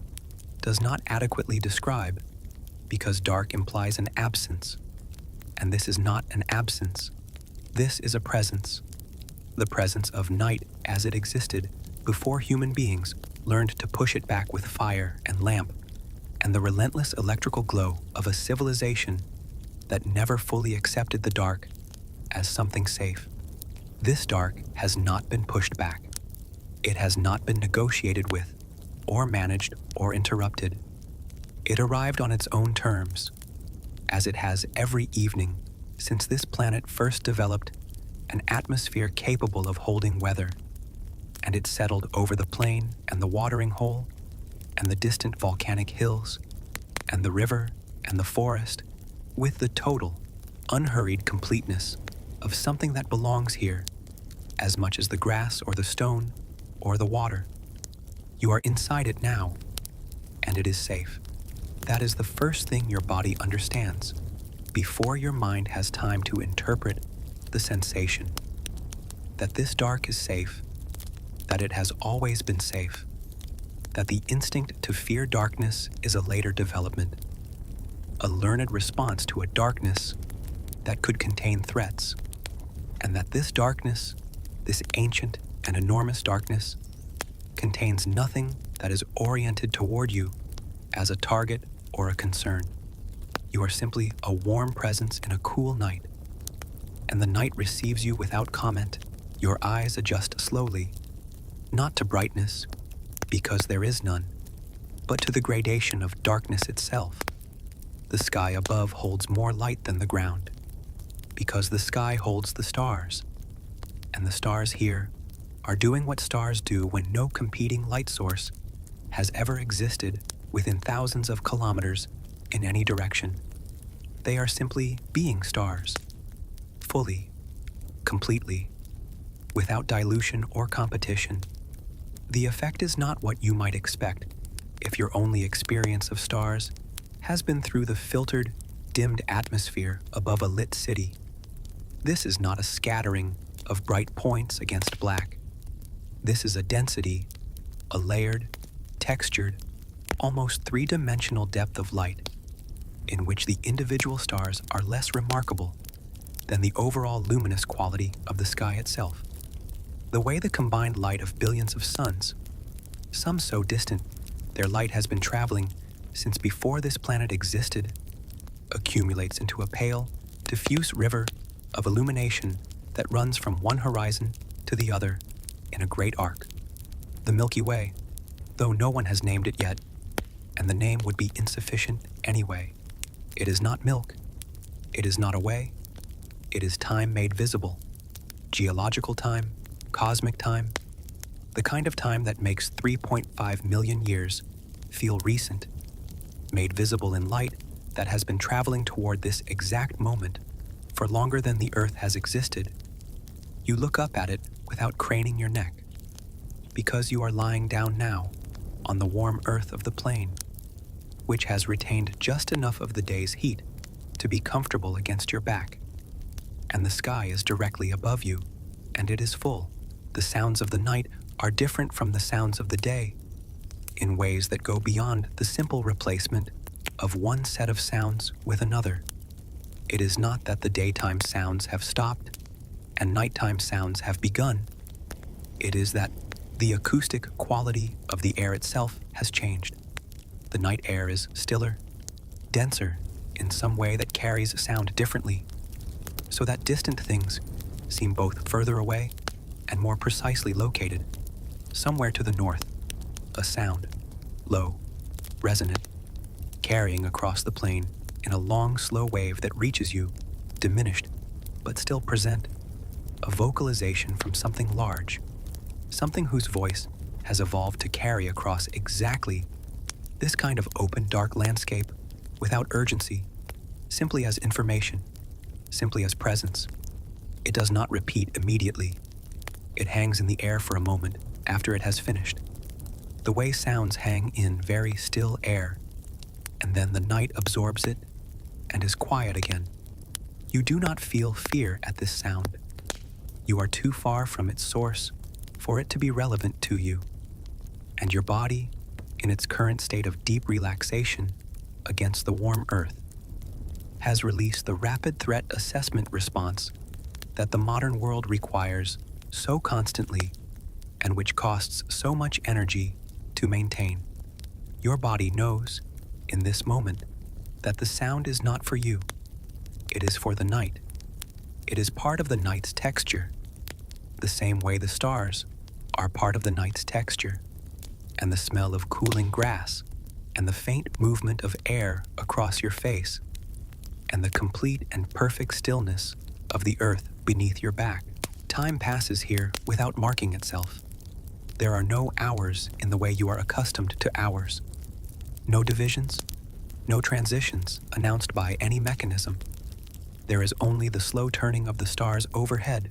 does not adequately describe, because dark implies an absence, and this is not an absence. This is a presence, the presence of night as it existed before human beings learned to push it back with fire and lamp, and the relentless electrical glow of a civilization that never fully accepted the dark as something safe. This dark has not been pushed back. It has not been negotiated with, or managed, or interrupted. It arrived on its own terms, as it has every evening since this planet first developed an atmosphere capable of holding weather, and it settled over the plain and the watering hole and the distant volcanic hills and the river and the forest with the total, unhurried completeness of something that belongs here as much as the grass or the stone or the water. You are inside it now, and it is safe. That is the first thing your body understands before your mind has time to interpret the sensation. That this dark is safe, that it has always been safe, that the instinct to fear darkness is a later development, a learned response to a darkness that could contain threats, and that this darkness, this ancient and enormous darkness, contains nothing that is oriented toward you as a target or a concern. You are simply a warm presence in a cool night, and the night receives you without comment. Your eyes adjust slowly, not to brightness, because there is none, but to the gradation of darkness itself. The sky above holds more light than the ground, because the sky holds the stars, and the stars here are doing what stars do when no competing light source has ever existed within thousands of kilometers in any direction. They are simply being stars, fully, completely, without dilution or competition. The effect is not what you might expect if your only experience of stars has been through the filtered, dimmed atmosphere above a lit city. This is not a scattering of bright points against black. This is a density, a layered, textured, almost three-dimensional depth of light, in which the individual stars are less remarkable than the overall luminous quality of the sky itself. The way the combined light of billions of suns, some so distant their light has been traveling since before this planet existed, accumulates into a pale, diffuse river of illumination that runs from one horizon to the other in a great arc. The Milky Way, though no one has named it yet, and the name would be insufficient anyway. It is not milk. It is not a way. It is time made visible. Geological time, cosmic time, the kind of time that makes 3.5 million years feel recent, made visible in light that has been traveling toward this exact moment for longer than the Earth has existed. You look up at it without craning your neck, because you are lying down now on the warm earth of the plain, which has retained just enough of the day's heat to be comfortable against your back. And the sky is directly above you, and it is full. The sounds of the night are different from the sounds of the day, in ways that go beyond the simple replacement of one set of sounds with another. It is not that the daytime sounds have stopped and nighttime sounds have begun. It is that the acoustic quality of the air itself has changed. The night air is stiller, denser, in some way that carries sound differently, so that distant things seem both further away and more precisely located. Somewhere to the north, a sound, low, resonant, carrying across the plain in a long, slow wave that reaches you, diminished, but still present, a vocalization from something large, something whose voice has evolved to carry across exactly this kind of open, dark landscape without urgency, simply as information, simply as presence. It does not repeat immediately. It hangs in the air for a moment after it has finished, the way sounds hang in very still air, and then the night absorbs it and is quiet again. You do not feel fear at this sound. You are too far from its source for it to be relevant to you, and your body, in its current state of deep relaxation against the warm earth, has released the rapid threat assessment response that the modern world requires so constantly and which costs so much energy to maintain. Your body knows, in this moment, that the sound is not for you. It is for the night. It is part of the night's texture, the same way the stars are part of the night's texture, and the smell of cooling grass, and the faint movement of air across your face, and the complete and perfect stillness of the earth beneath your back. Time passes here without marking itself. There are no hours in the way you are accustomed to hours. No divisions, no transitions announced by any mechanism. There is only the slow turning of the stars overhead,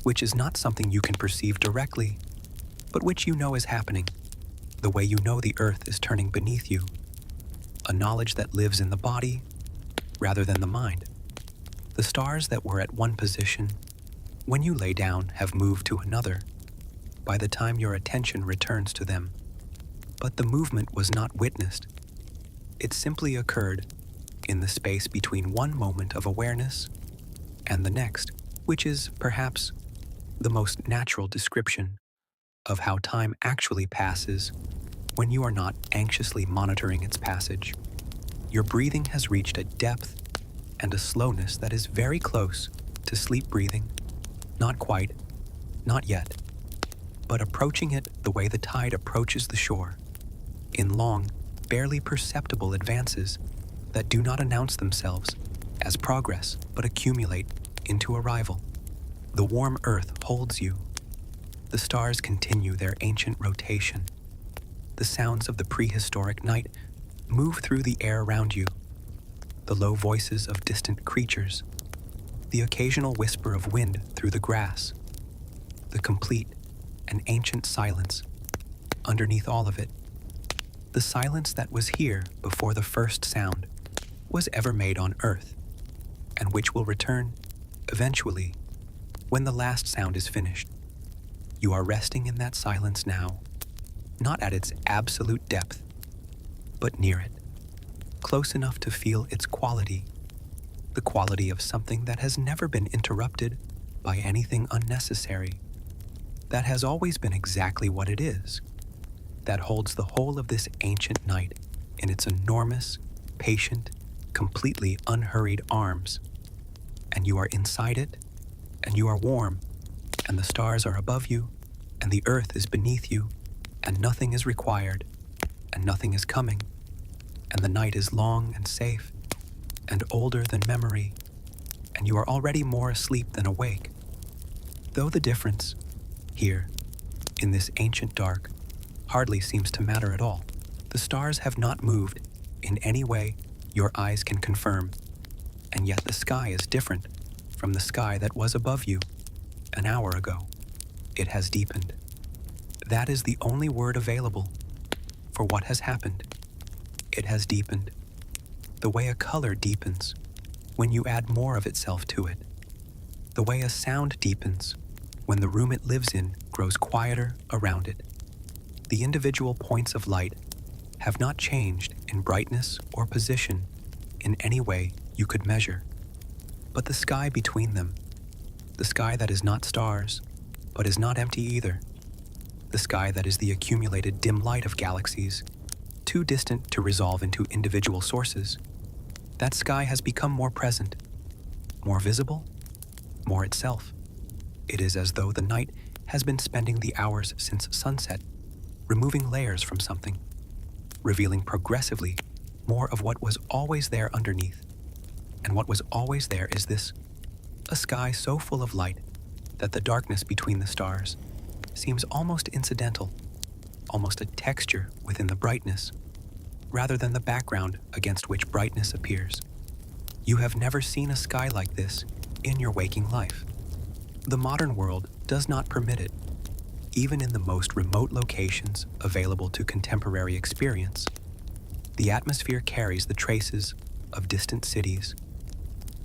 which is not something you can perceive directly, but which you know is happening, the way you know the earth is turning beneath you, a knowledge that lives in the body rather than the mind. The stars that were at one position, when you lay down, have moved to another by the time your attention returns to them. But the movement was not witnessed. It simply occurred in the space between one moment of awareness and the next, which is perhaps the most natural description of how time actually passes when you are not anxiously monitoring its passage. Your breathing has reached a depth and a slowness that is very close to sleep breathing. Not quite, not yet, but approaching it the way the tide approaches the shore, in long, barely perceptible advances that do not announce themselves as progress but accumulate into arrival. The warm earth holds you. The stars continue their ancient rotation. The sounds of the prehistoric night move through the air around you. The low voices of distant creatures, the occasional whisper of wind through the grass, the complete and ancient silence underneath all of it. The silence that was here before the first sound was ever made on earth, and which will return eventually when the last sound is finished. You are resting in that silence now, not at its absolute depth, but near it, close enough to feel its quality, the quality of something that has never been interrupted by anything unnecessary, that has always been exactly what it is, that holds the whole of this ancient night in its enormous, patient, completely unhurried arms. And you are inside it, and you are warm, and the stars are above you, and the earth is beneath you, and nothing is required, and nothing is coming, and the night is long and safe, and older than memory, and you are already more asleep than awake. Though the difference, here, in this ancient dark, hardly seems to matter at all. The stars have not moved in any way your eyes can confirm, and yet the sky is different from the sky that was above you an hour ago. It has deepened. That is the only word available for what has happened. It has deepened, the way a color deepens when you add more of itself to it, the way a sound deepens when the room it lives in grows quieter around it. The individual points of light have not changed in brightness or position in any way you could measure, but the sky between them, the sky that is not stars, but is not empty either, the sky that is the accumulated dim light of galaxies, too distant to resolve into individual sources, that sky has become more present, more visible, more itself. It is as though the night has been spending the hours since sunset, removing layers from something, revealing progressively more of what was always there underneath. And what was always there is this, a sky so full of light that the darkness between the stars seems almost incidental, almost a texture within the brightness, rather than the background against which brightness appears. You have never seen a sky like this in your waking life. The modern world does not permit it, even in the most remote locations available to contemporary experience. The atmosphere carries the traces of distant cities,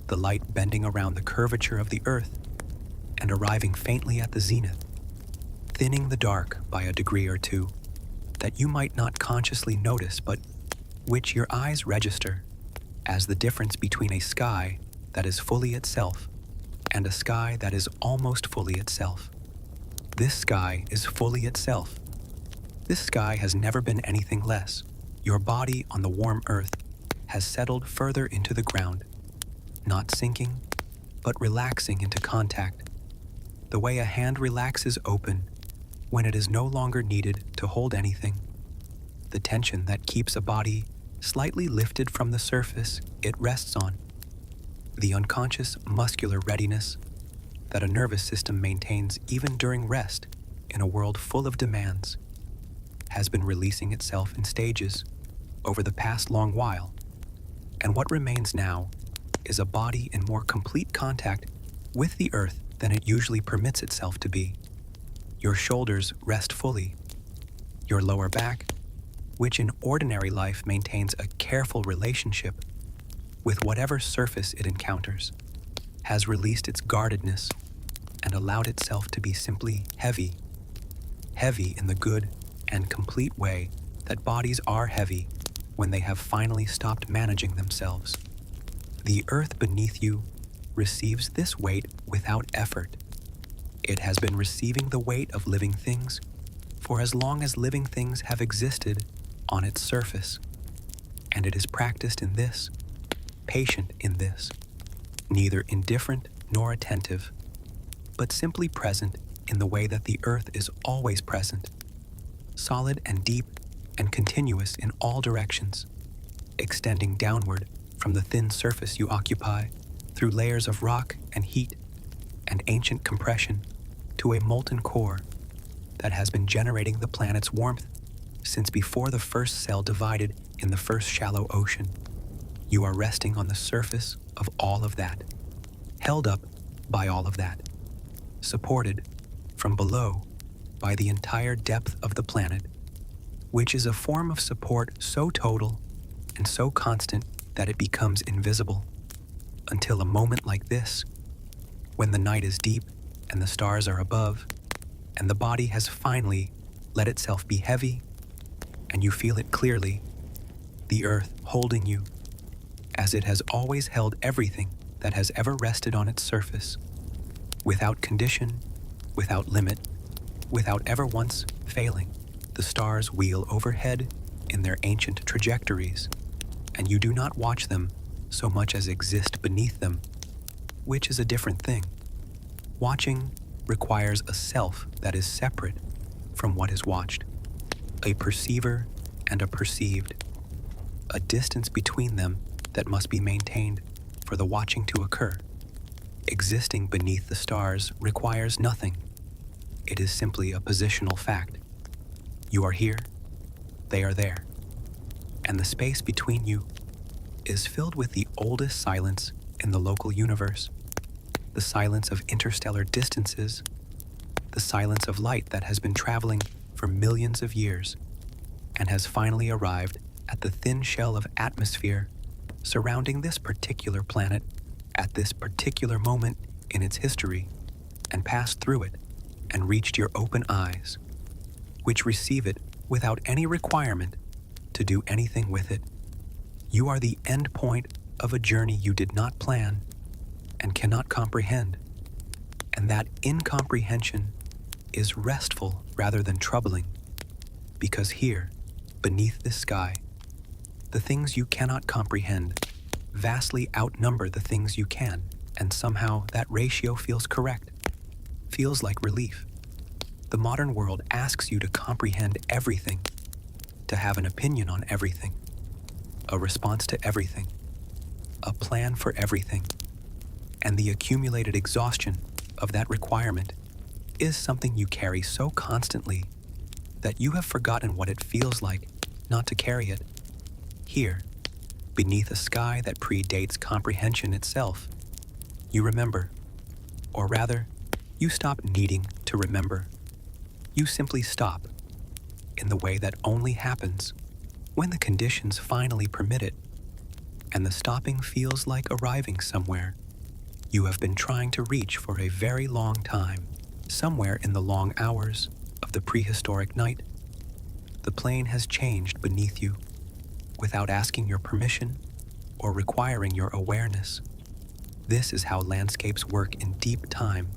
the light bending around the curvature of the earth and arriving faintly at the zenith, thinning the dark by a degree or two that you might not consciously notice, but which your eyes register as the difference between a sky that is fully itself and a sky that is almost fully itself. This sky is fully itself. This sky has never been anything less. Your body on the warm earth has settled further into the ground, not sinking, but relaxing into contact, the way a hand relaxes open when it is no longer needed to hold anything. The tension that keeps a body slightly lifted from the surface it rests on. The unconscious muscular readiness that a nervous system maintains even during rest in a world full of demands has been releasing itself in stages over the past long while, and what remains now is a body in more complete contact with the earth than it usually permits itself to be. Your shoulders rest fully. Your lower back, which in ordinary life maintains a careful relationship with whatever surface it encounters, has released its guardedness and allowed itself to be simply heavy, heavy in the good and complete way that bodies are heavy when they have finally stopped managing themselves. The earth beneath you receives this weight without effort. It has been receiving the weight of living things for as long as living things have existed on its surface. And it is practiced in this, patient in this, neither indifferent nor attentive, but simply present in the way that the earth is always present, solid and deep and continuous in all directions, extending downward from the thin surface you occupy through layers of rock and heat and ancient compression to a molten core that has been generating the planet's warmth since before the first cell divided in the first shallow ocean. You are resting on the surface of all of that, held up by all of that, supported from below by the entire depth of the planet, which is a form of support so total and so constant that it becomes invisible, until a moment like this, when the night is deep and the stars are above, and the body has finally let itself be heavy, and you feel it clearly, the earth holding you, as it has always held everything that has ever rested on its surface, without condition, without limit, without ever once failing. The stars wheel overhead in their ancient trajectories, and you do not watch them so much as exist beneath them, which is a different thing. Watching requires a self that is separate from what is watched, a perceiver and a perceived, a distance between them that must be maintained for the watching to occur. Existing beneath the stars requires nothing. It is simply a positional fact. You are here, they are there, and the space between you is filled with the oldest silence in the local universe, the silence of interstellar distances, the silence of light that has been traveling for millions of years and has finally arrived at the thin shell of atmosphere surrounding this particular planet at this particular moment in its history, and passed through it and reached your open eyes, which receive it without any requirement to do anything with it. You are the end point of a journey you did not plan and cannot comprehend, and that incomprehension is restful rather than troubling, because here, beneath this sky, the things you cannot comprehend vastly outnumber the things you can, and somehow that ratio feels correct, feels like relief. The modern world asks you to comprehend everything, to have an opinion on everything, a response to everything, a plan for everything, and the accumulated exhaustion of that requirement is something you carry so constantly that you have forgotten what it feels like not to carry it. Here, beneath a sky that predates comprehension itself, you remember, or rather, you stop needing to remember. You simply stop, in the way that only happens when the conditions finally permit it, and the stopping feels like arriving somewhere you have been trying to reach for a very long time, somewhere in the long hours of the prehistoric night. The plane has changed beneath you, without asking your permission or requiring your awareness. This is how landscapes work in deep time,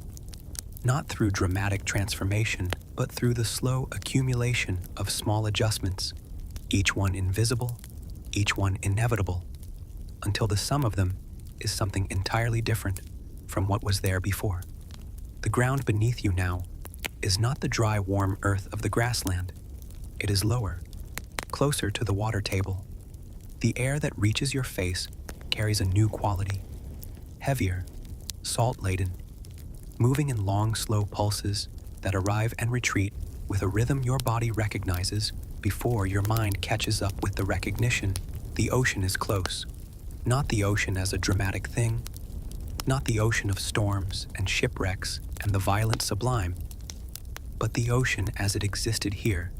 not through dramatic transformation, but through the slow accumulation of small adjustments, each one invisible, each one inevitable, until the sum of them is something entirely different from what was there before. The ground beneath you now is not the dry, warm earth of the grassland. It is lower, closer to the water table. The air that reaches your face carries a new quality, heavier, salt-laden, moving in long, slow pulses that arrive and retreat with a rhythm your body recognizes before your mind catches up with the recognition. The ocean is close, not the ocean as a dramatic thing, not the ocean of storms and shipwrecks and the violent sublime, but the ocean as it existed here,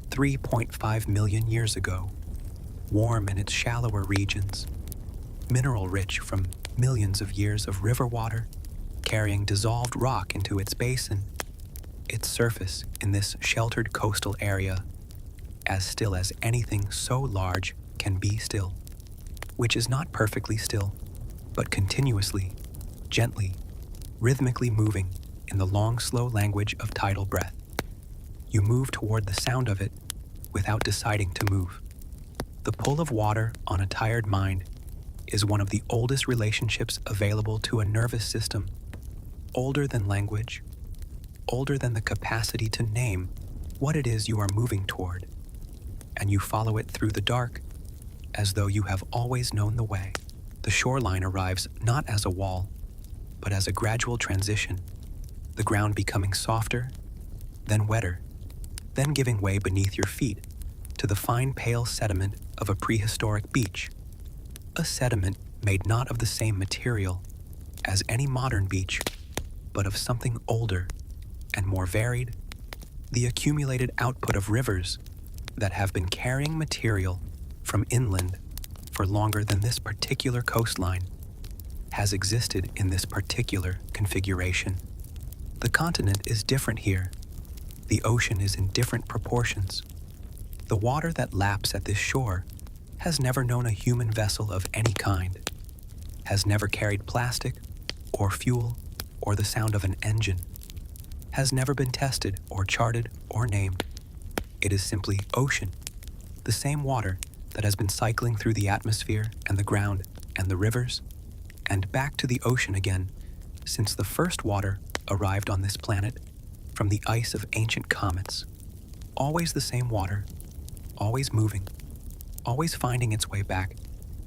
3.5 million years ago, warm in its shallower regions, mineral-rich from millions of years of river water, carrying dissolved rock into its basin, its surface in this sheltered coastal area, as anything so large can be still, which is not perfectly still, but continuously, gently, rhythmically moving in the long, slow language of tidal breath. You move toward the sound of it without deciding to move. The pull of water on a tired mind is one of the oldest relationships available to a nervous system, older than language, older than the capacity to name what it is you are moving toward, and you follow it through the dark as though you have always known the way. The shoreline arrives not as a wall, but as a gradual transition, the ground becoming softer, then wetter, then giving way beneath your feet to the fine pale sediment of a prehistoric beach, a sediment made not of the same material as any modern beach, but of something older and more varied, the accumulated output of rivers that have been carrying material from inland for longer than this particular coastline has existed in this particular configuration. The continent is different here. The ocean is in different proportions. The water that laps at this shore has never known a human vessel of any kind, has never carried plastic or fuel or the sound of an engine, has never been tested or charted or named. It is simply ocean, the same water that has been cycling through the atmosphere and the ground and the rivers and back to the ocean again since the first water arrived on this planet from the ice of ancient comets. Always the same water, always moving, always finding its way back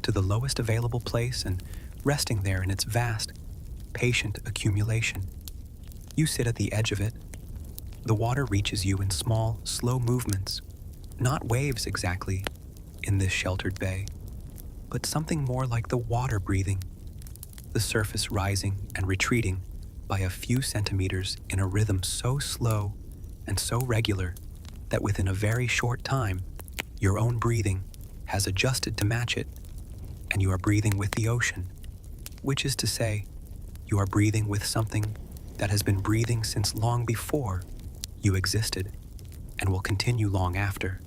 to the lowest available place and resting there in its vast, patient accumulation. You sit at the edge of it. The water reaches you in small, slow movements, not waves exactly, in this sheltered bay, but something more like the water breathing, the surface rising and retreating by a few centimeters in a rhythm so slow and so regular that within a very short time, your own breathing has adjusted to match it, and you are breathing with the ocean, which is to say, you are breathing with something that has been breathing since long before you existed and will continue long after.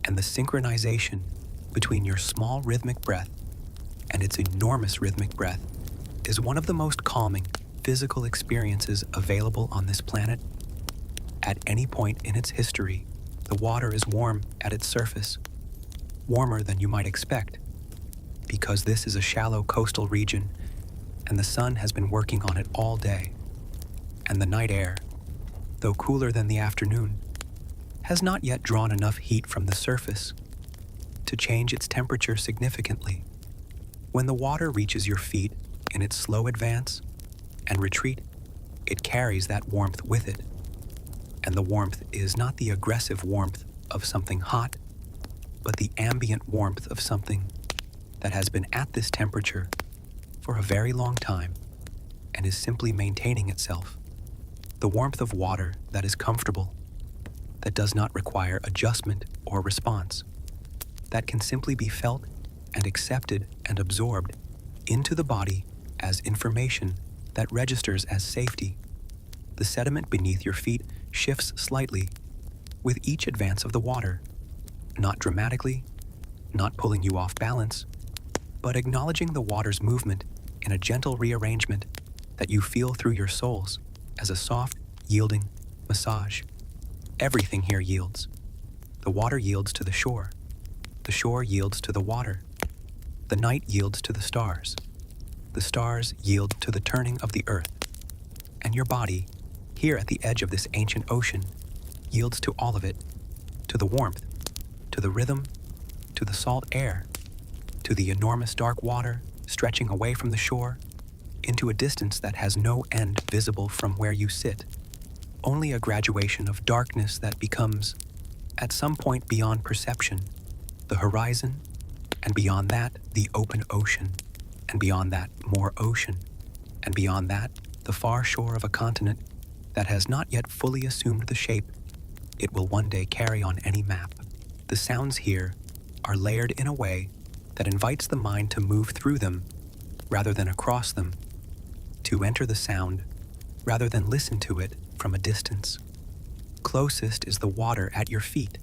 And the synchronization between your small rhythmic breath and its enormous rhythmic breath is one of the most calming physical experiences available on this planet. At any point in its history, the water is warm at its surface, warmer than you might expect, because this is a shallow coastal region and the sun has been working on it all day, and the night air, though cooler than the afternoon, has not yet drawn enough heat from the surface to change its temperature significantly. When the water reaches your feet in its slow advance and retreat, it carries that warmth with it. And the warmth is not the aggressive warmth of something hot, but the ambient warmth of something that has been at this temperature for a very long time and is simply maintaining itself. The warmth of water that is comfortable, that does not require adjustment or response, that can simply be felt and accepted and absorbed into the body as information that registers as safety. The sediment beneath your feet shifts slightly with each advance of the water, not dramatically, not pulling you off balance, but acknowledging the water's movement in a gentle rearrangement that you feel through your soles as a soft, yielding massage. Everything here yields. The water yields to the shore. The shore yields to the water. The night yields to the stars. The stars yield to the turning of the earth. And your body, here at the edge of this ancient ocean, yields to all of it, to the warmth, to the rhythm, to the salt air, to the enormous dark water stretching away from the shore into a distance that has no end visible from where you sit, only a graduation of darkness that becomes, at some point beyond perception, the horizon, and beyond that, the open ocean, and beyond that, more ocean, and beyond that, the far shore of a continent that has not yet fully assumed the shape it will one day carry on any map. The sounds here are layered in a way that invites the mind to move through them rather than across them, to enter the sound rather than listen to it from a distance. Closest is the water at your feet.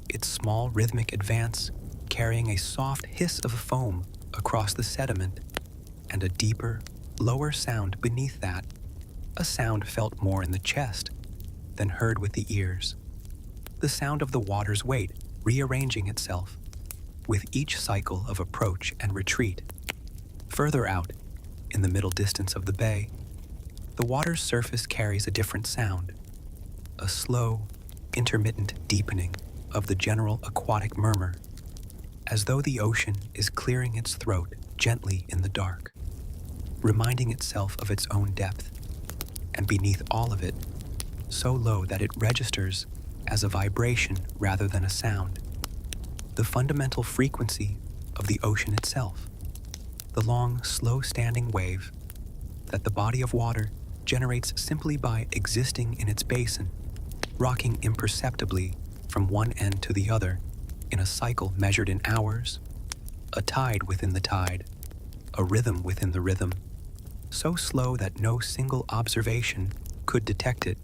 its small rhythmic advance carrying a soft hiss of foam across the sediment, and a deeper, lower sound beneath that, a sound felt more in the chest than heard with the ears. The sound of the water's weight rearranging itself with each cycle of approach and retreat. Further out, in the middle distance of the bay, the water's surface carries a different sound, a slow, intermittent deepening of the general aquatic murmur, as though the ocean is clearing its throat gently in the dark, reminding itself of its own depth, and beneath all of it, so low that it registers as a vibration rather than a sound, the fundamental frequency of the ocean itself, the long, slow-standing wave that the body of water generates simply by existing in its basin, rocking imperceptibly from one end to the other in a cycle measured in hours, a tide within the tide, a rhythm within the rhythm, so slow that no single observation could detect it,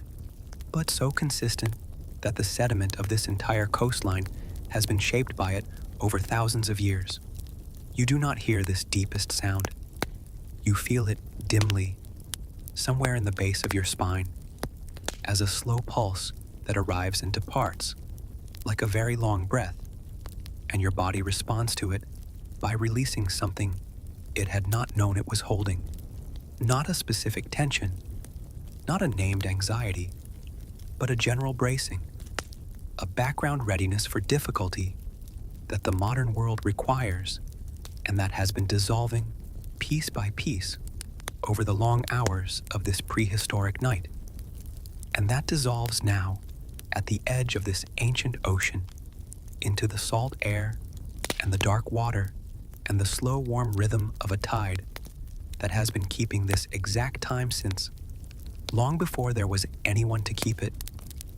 but so consistent that the sediment of this entire coastline has been shaped by it over thousands of years. You do not hear this deepest sound. You feel it dimly, somewhere in the base of your spine, as a slow pulse that arrives and departs, like a very long breath, and your body responds to it by releasing something it had not known it was holding. Not a specific tension, not a named anxiety, but a general bracing, a background readiness for difficulty that the modern world requires and that has been dissolving piece by piece over the long hours of this prehistoric night. And that dissolves now at the edge of this ancient ocean into the salt air and the dark water and the slow warm rhythm of a tide that has been keeping this exact time since long before there was anyone to keep it,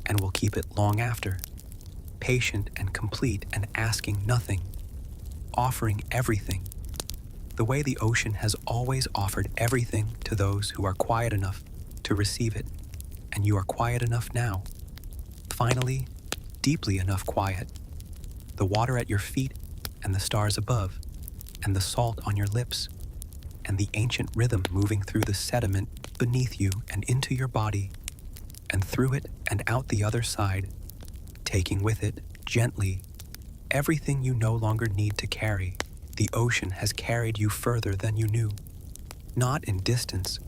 and will keep it long after, patient and complete and asking nothing, offering everything, the way the ocean has always offered everything to those who are quiet enough to receive it, and you are quiet enough now. Finally, deeply enough quiet, the water at your feet and the stars above, and the salt on your lips, and the ancient rhythm moving through the sediment beneath you and into your body, and through it and out the other side, taking with it, gently, everything you no longer need to carry. The ocean has carried you further than you knew. Not in distance.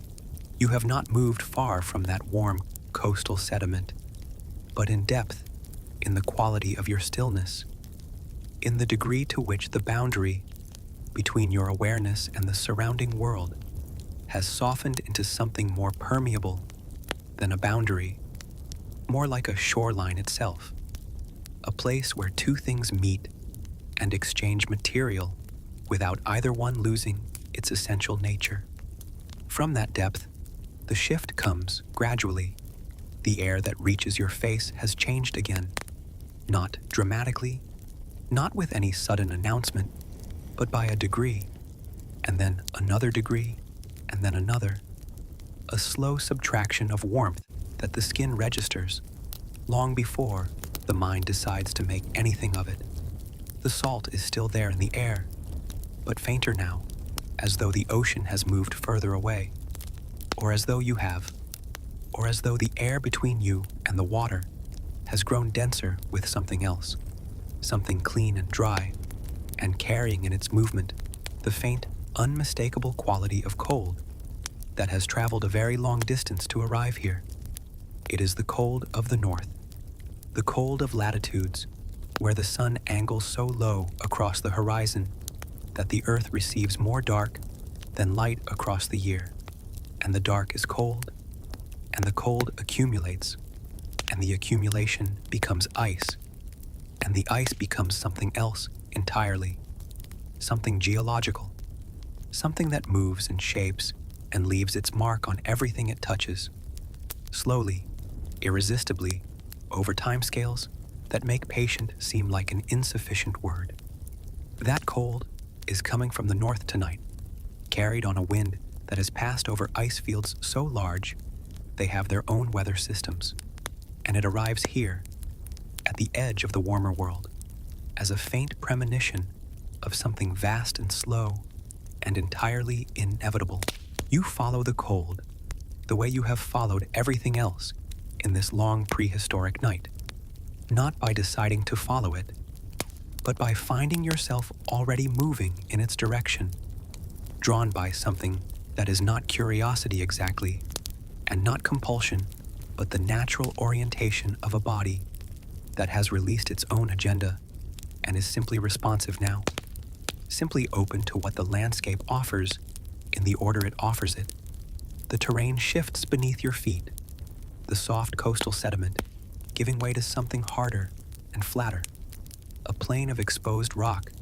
You have not moved far from that warm coastal sediment, but in depth, in the quality of your stillness, in the degree to which the boundary between your awareness and the surrounding world has softened into something more permeable than a boundary, more like a shoreline itself, a place where two things meet and exchange material without either one losing its essential nature. From that depth, the shift comes gradually. The air that reaches your face has changed again, not dramatically, not with any sudden announcement, but by a degree, and then another degree, and then another, a slow subtraction of warmth that the skin registers long before the mind decides to make anything of it. The salt is still there in the air, but fainter now, as though the ocean has moved further away, or as though you have, or as though the air between you and the water has grown denser with something else, something clean and dry, and carrying in its movement the faint, unmistakable quality of cold that has traveled a very long distance to arrive here. It is the cold of the north, the cold of latitudes where the sun angles so low across the horizon that the earth receives more dark than light across the year, and the dark is cold, and the cold accumulates, and the accumulation becomes ice, and the ice becomes something else entirely, something geological, something that moves and shapes and leaves its mark on everything it touches, slowly, irresistibly, over timescales that make patient seem like an insufficient word. That cold is coming from the north tonight, carried on a wind that has passed over ice fields so large they have their own weather systems, and it arrives here, at the edge of the warmer world, as a faint premonition of something vast and slow and entirely inevitable. You follow the cold the way you have followed everything else in this long prehistoric night, not by deciding to follow it, but by finding yourself already moving in its direction, drawn by something that is not curiosity exactly, and not compulsion, but the natural orientation of a body that has released its own agenda and is simply responsive now, simply open to what the landscape offers in the order it offers it. The terrain shifts beneath your feet, the soft coastal sediment giving way to something harder and flatter, a plain of exposed rock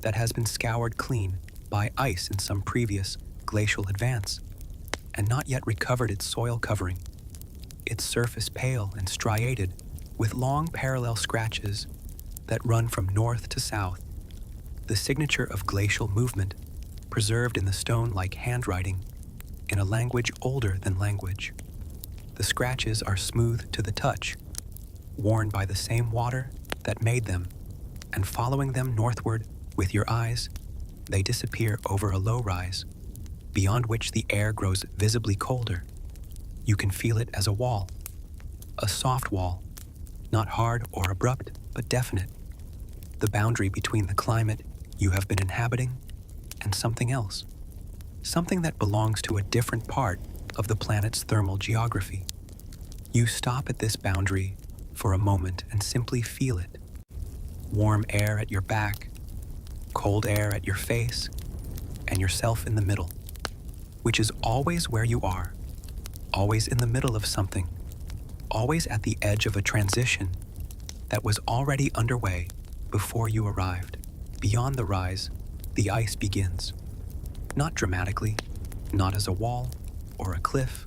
that has been scoured clean by ice in some previous glacial advance and not yet recovered its soil covering, its surface pale and striated with long parallel scratches that run from north to south, the signature of glacial movement preserved in the stone like handwriting in a language older than language. The scratches are smooth to the touch, worn by the same water that made them, and following them northward with your eyes, they disappear over a low rise, beyond which the air grows visibly colder. You can feel it as a wall, a soft wall, not hard or abrupt, but definite, the boundary between the climate you have been inhabiting and something else, something that belongs to a different part of the planet's thermal geography. You stop at this boundary for a moment and simply feel it. Warm air at your back, cold air at your face, and yourself in the middle, which is always where you are, always in the middle of something, always at the edge of a transition that was already underway before you arrived. Beyond the rise, the ice begins. Not dramatically, not as a wall or a cliff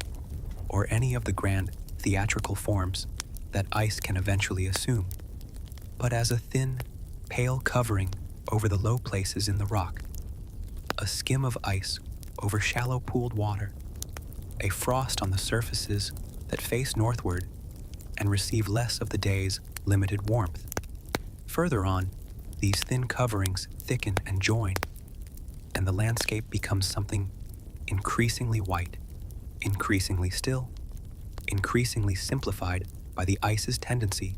or any of the grand theatrical forms that ice can eventually assume, but as a thin, pale covering over the low places in the rock, a skim of ice over shallow pooled water, a frost on the surfaces that face northward and receive less of the day's limited warmth. Further on, these thin coverings thicken and join, and the landscape becomes something increasingly white, increasingly still, increasingly simplified by the ice's tendency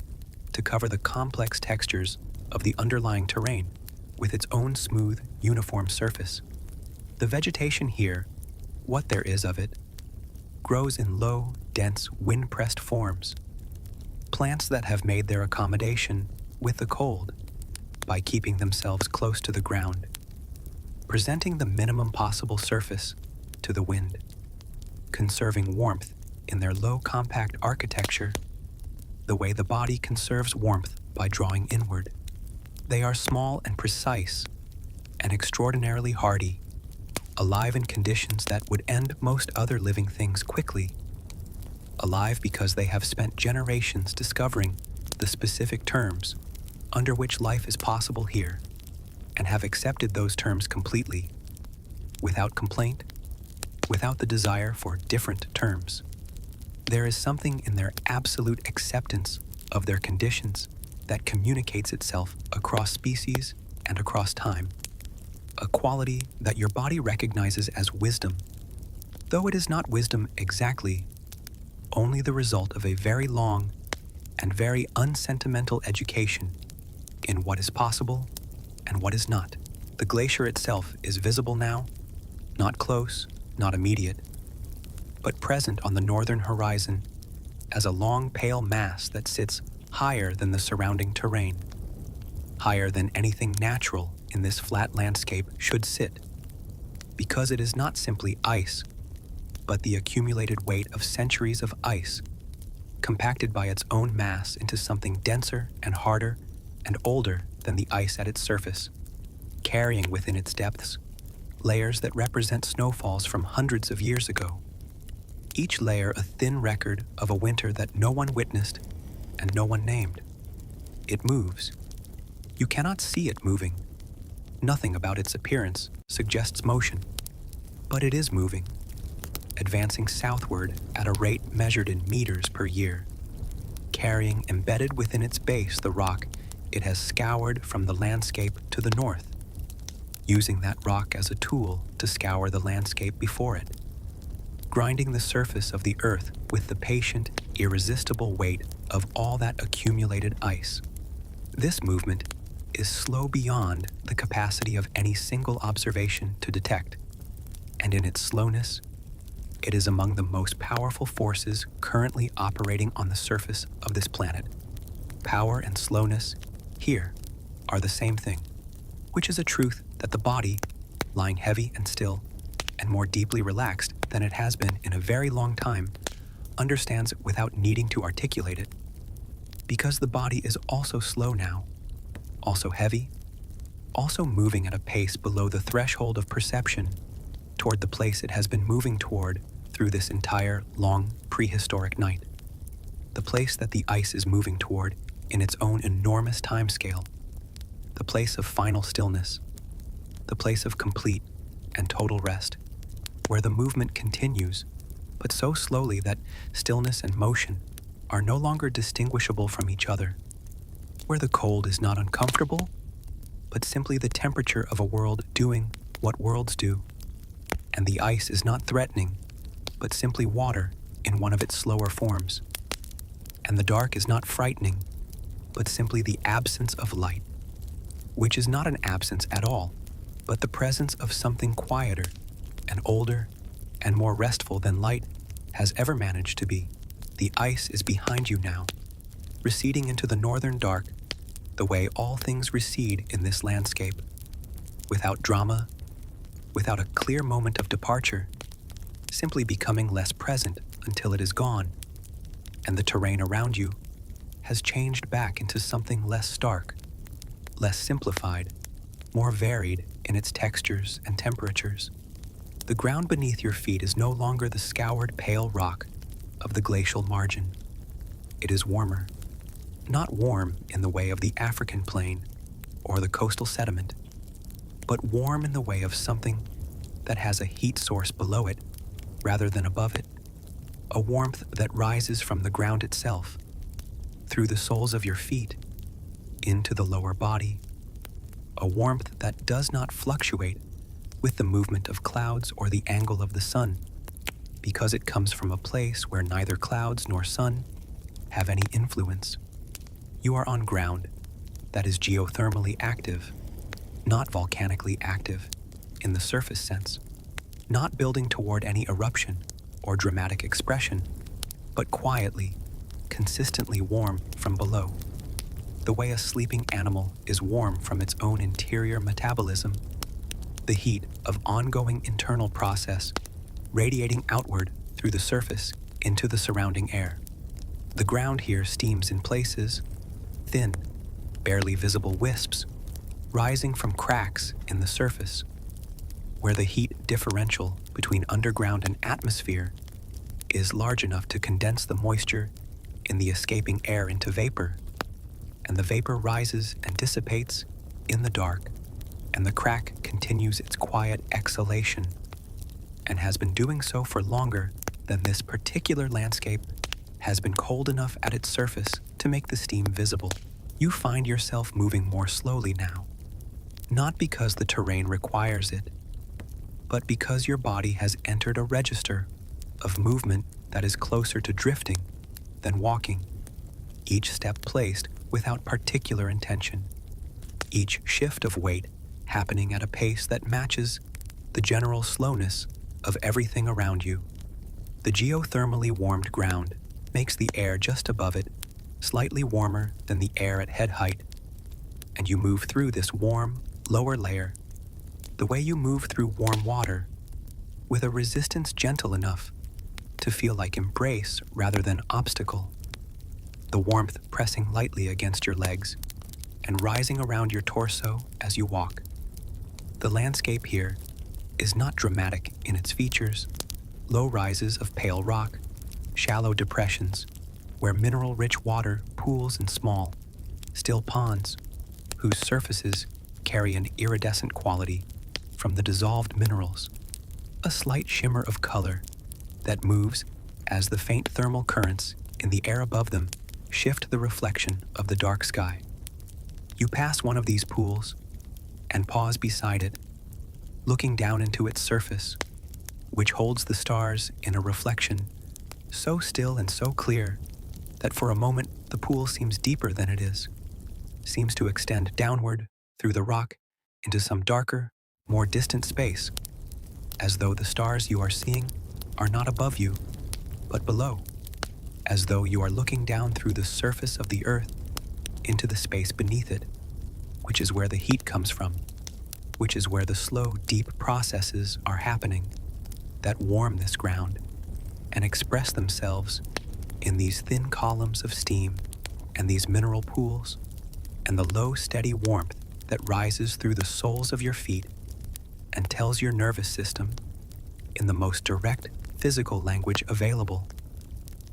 to cover the complex textures of the underlying terrain with its own smooth, uniform surface. The vegetation here, what there is of it, grows in low, dense, wind-pressed forms, plants that have made their accommodation with the cold by keeping themselves close to the ground, presenting the minimum possible surface to the wind, conserving warmth in their low compact architecture, the way the body conserves warmth by drawing inward. They are small and precise, and extraordinarily hardy, alive in conditions that would end most other living things quickly, alive because they have spent generations discovering the specific terms under which life is possible here, and have accepted those terms completely, without complaint, without the desire for different terms. There is something in their absolute acceptance of their conditions that communicates itself across species and across time, a quality that your body recognizes as wisdom, though it is not wisdom exactly, only the result of a very long and very unsentimental education in what is possible and what is not. The glacier itself is visible now, not close, not immediate, but present on the northern horizon as a long pale mass that sits higher than the surrounding terrain, higher than anything natural in this flat landscape should sit, because it is not simply ice, but the accumulated weight of centuries of ice, compacted by its own mass into something denser and harder and older than the ice at its surface, carrying within its depths layers that represent snowfalls from hundreds of years ago, each layer a thin record of a winter that no one witnessed and no one named. It moves. You cannot see it moving. Nothing about its appearance suggests motion, but it is moving, advancing southward at a rate measured in meters per year, carrying embedded within its base the rock it has scoured from the landscape to the north, using that rock as a tool to scour the landscape before it, grinding the surface of the earth with the patient, irresistible weight of all that accumulated ice. This movement is slow beyond the capacity of any single observation to detect, and in its slowness, it is among the most powerful forces currently operating on the surface of this planet. Power and slowness, here, are the same thing, which is a truth that the body, lying heavy and still, and more deeply relaxed than it has been in a very long time, understands without needing to articulate it. Because the body is also slow now, also heavy, also moving at a pace below the threshold of perception toward the place it has been moving toward through this entire long prehistoric night. The place that the ice is moving toward in its own enormous timescale. The place of final stillness. The place of complete and total rest, where the movement continues, but so slowly that stillness and motion are no longer distinguishable from each other, where the cold is not uncomfortable, but simply the temperature of a world doing what worlds do, and the ice is not threatening, but simply water in one of its slower forms, and the dark is not frightening, but simply the absence of light, which is not an absence at all, but the presence of something quieter and older and more restful than light has ever managed to be. The ice is behind you now, receding into the northern dark, the way all things recede in this landscape, without drama, without a clear moment of departure, simply becoming less present until it is gone, and the terrain around you has changed back into something less stark, less simplified, more varied in its textures and temperatures. The ground beneath your feet is no longer the scoured pale rock of the glacial margin. It is warmer. Not warm in the way of the African plain or the coastal sediment, but warm in the way of something that has a heat source below it rather than above it, a warmth that rises from the ground itself, through the soles of your feet, into the lower body, a warmth that does not fluctuate with the movement of clouds or the angle of the sun, because it comes from a place where neither clouds nor sun have any influence. You are on ground that is geothermally active, not volcanically active in the surface sense, not building toward any eruption or dramatic expression, but quietly, consistently warm from below, the way a sleeping animal is warm from its own interior metabolism, the heat of ongoing internal process radiating outward through the surface into the surrounding air. The ground here steams in places, thin, barely visible wisps, rising from cracks in the surface, where the heat differential between underground and atmosphere is large enough to condense the moisture in the escaping air into vapor, and the vapor rises and dissipates in the dark, and the crack continues its quiet exhalation, and has been doing so for longer than this particular landscape has been cold enough at its surface to make the steam visible. You find yourself moving more slowly now, not because the terrain requires it, but because your body has entered a register of movement that is closer to drifting than walking, each step placed without particular intention, each shift of weight happening at a pace that matches the general slowness of everything around you. The geothermally warmed ground makes the air just above it slightly warmer than the air at head height, and you move through this warm, lower layer the way you move through warm water, with a resistance gentle enough to feel like embrace rather than obstacle, the warmth pressing lightly against your legs and rising around your torso as you walk. The landscape here is not dramatic in its features, low rises of pale rock, shallow depressions where mineral-rich water pools in small, still ponds whose surfaces carry an iridescent quality from the dissolved minerals, a slight shimmer of color that moves as the faint thermal currents in the air above them shift the reflection of the dark sky. You pass one of these pools and pause beside it, looking down into its surface, which holds the stars in a reflection so still and so clear that for a moment the pool seems deeper than it is, seems to extend downward through the rock into some darker, more distant space, as though the stars you are seeing are not above you, but below, as though you are looking down through the surface of the earth into the space beneath it, which is where the heat comes from, which is where the slow, deep processes are happening that warm this ground and express themselves in these thin columns of steam and these mineral pools and the low, steady warmth that rises through the soles of your feet and tells your nervous system, in the most direct physical language available,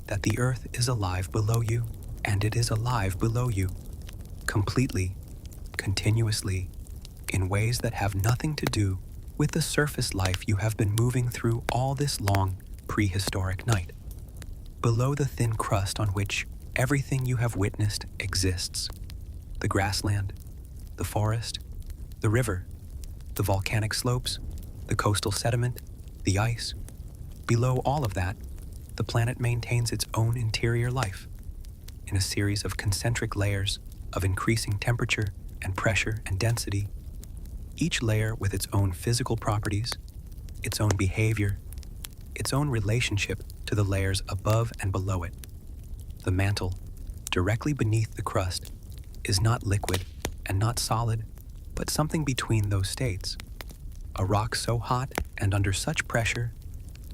that the earth is alive below you, and it is alive below you, completely, continuously, in ways that have nothing to do with the surface life you have been moving through all this long prehistoric night. Below the thin crust on which everything you have witnessed exists, the grassland, the forest, the river, the volcanic slopes, the coastal sediment, the ice. Below all of that, the planet maintains its own interior life in a series of concentric layers of increasing temperature and pressure and density, each layer with its own physical properties, its own behavior, its own relationship to the layers above and below it. The mantle, directly beneath the crust, is not liquid and not solid, but something between those states. A rock so hot and under such pressure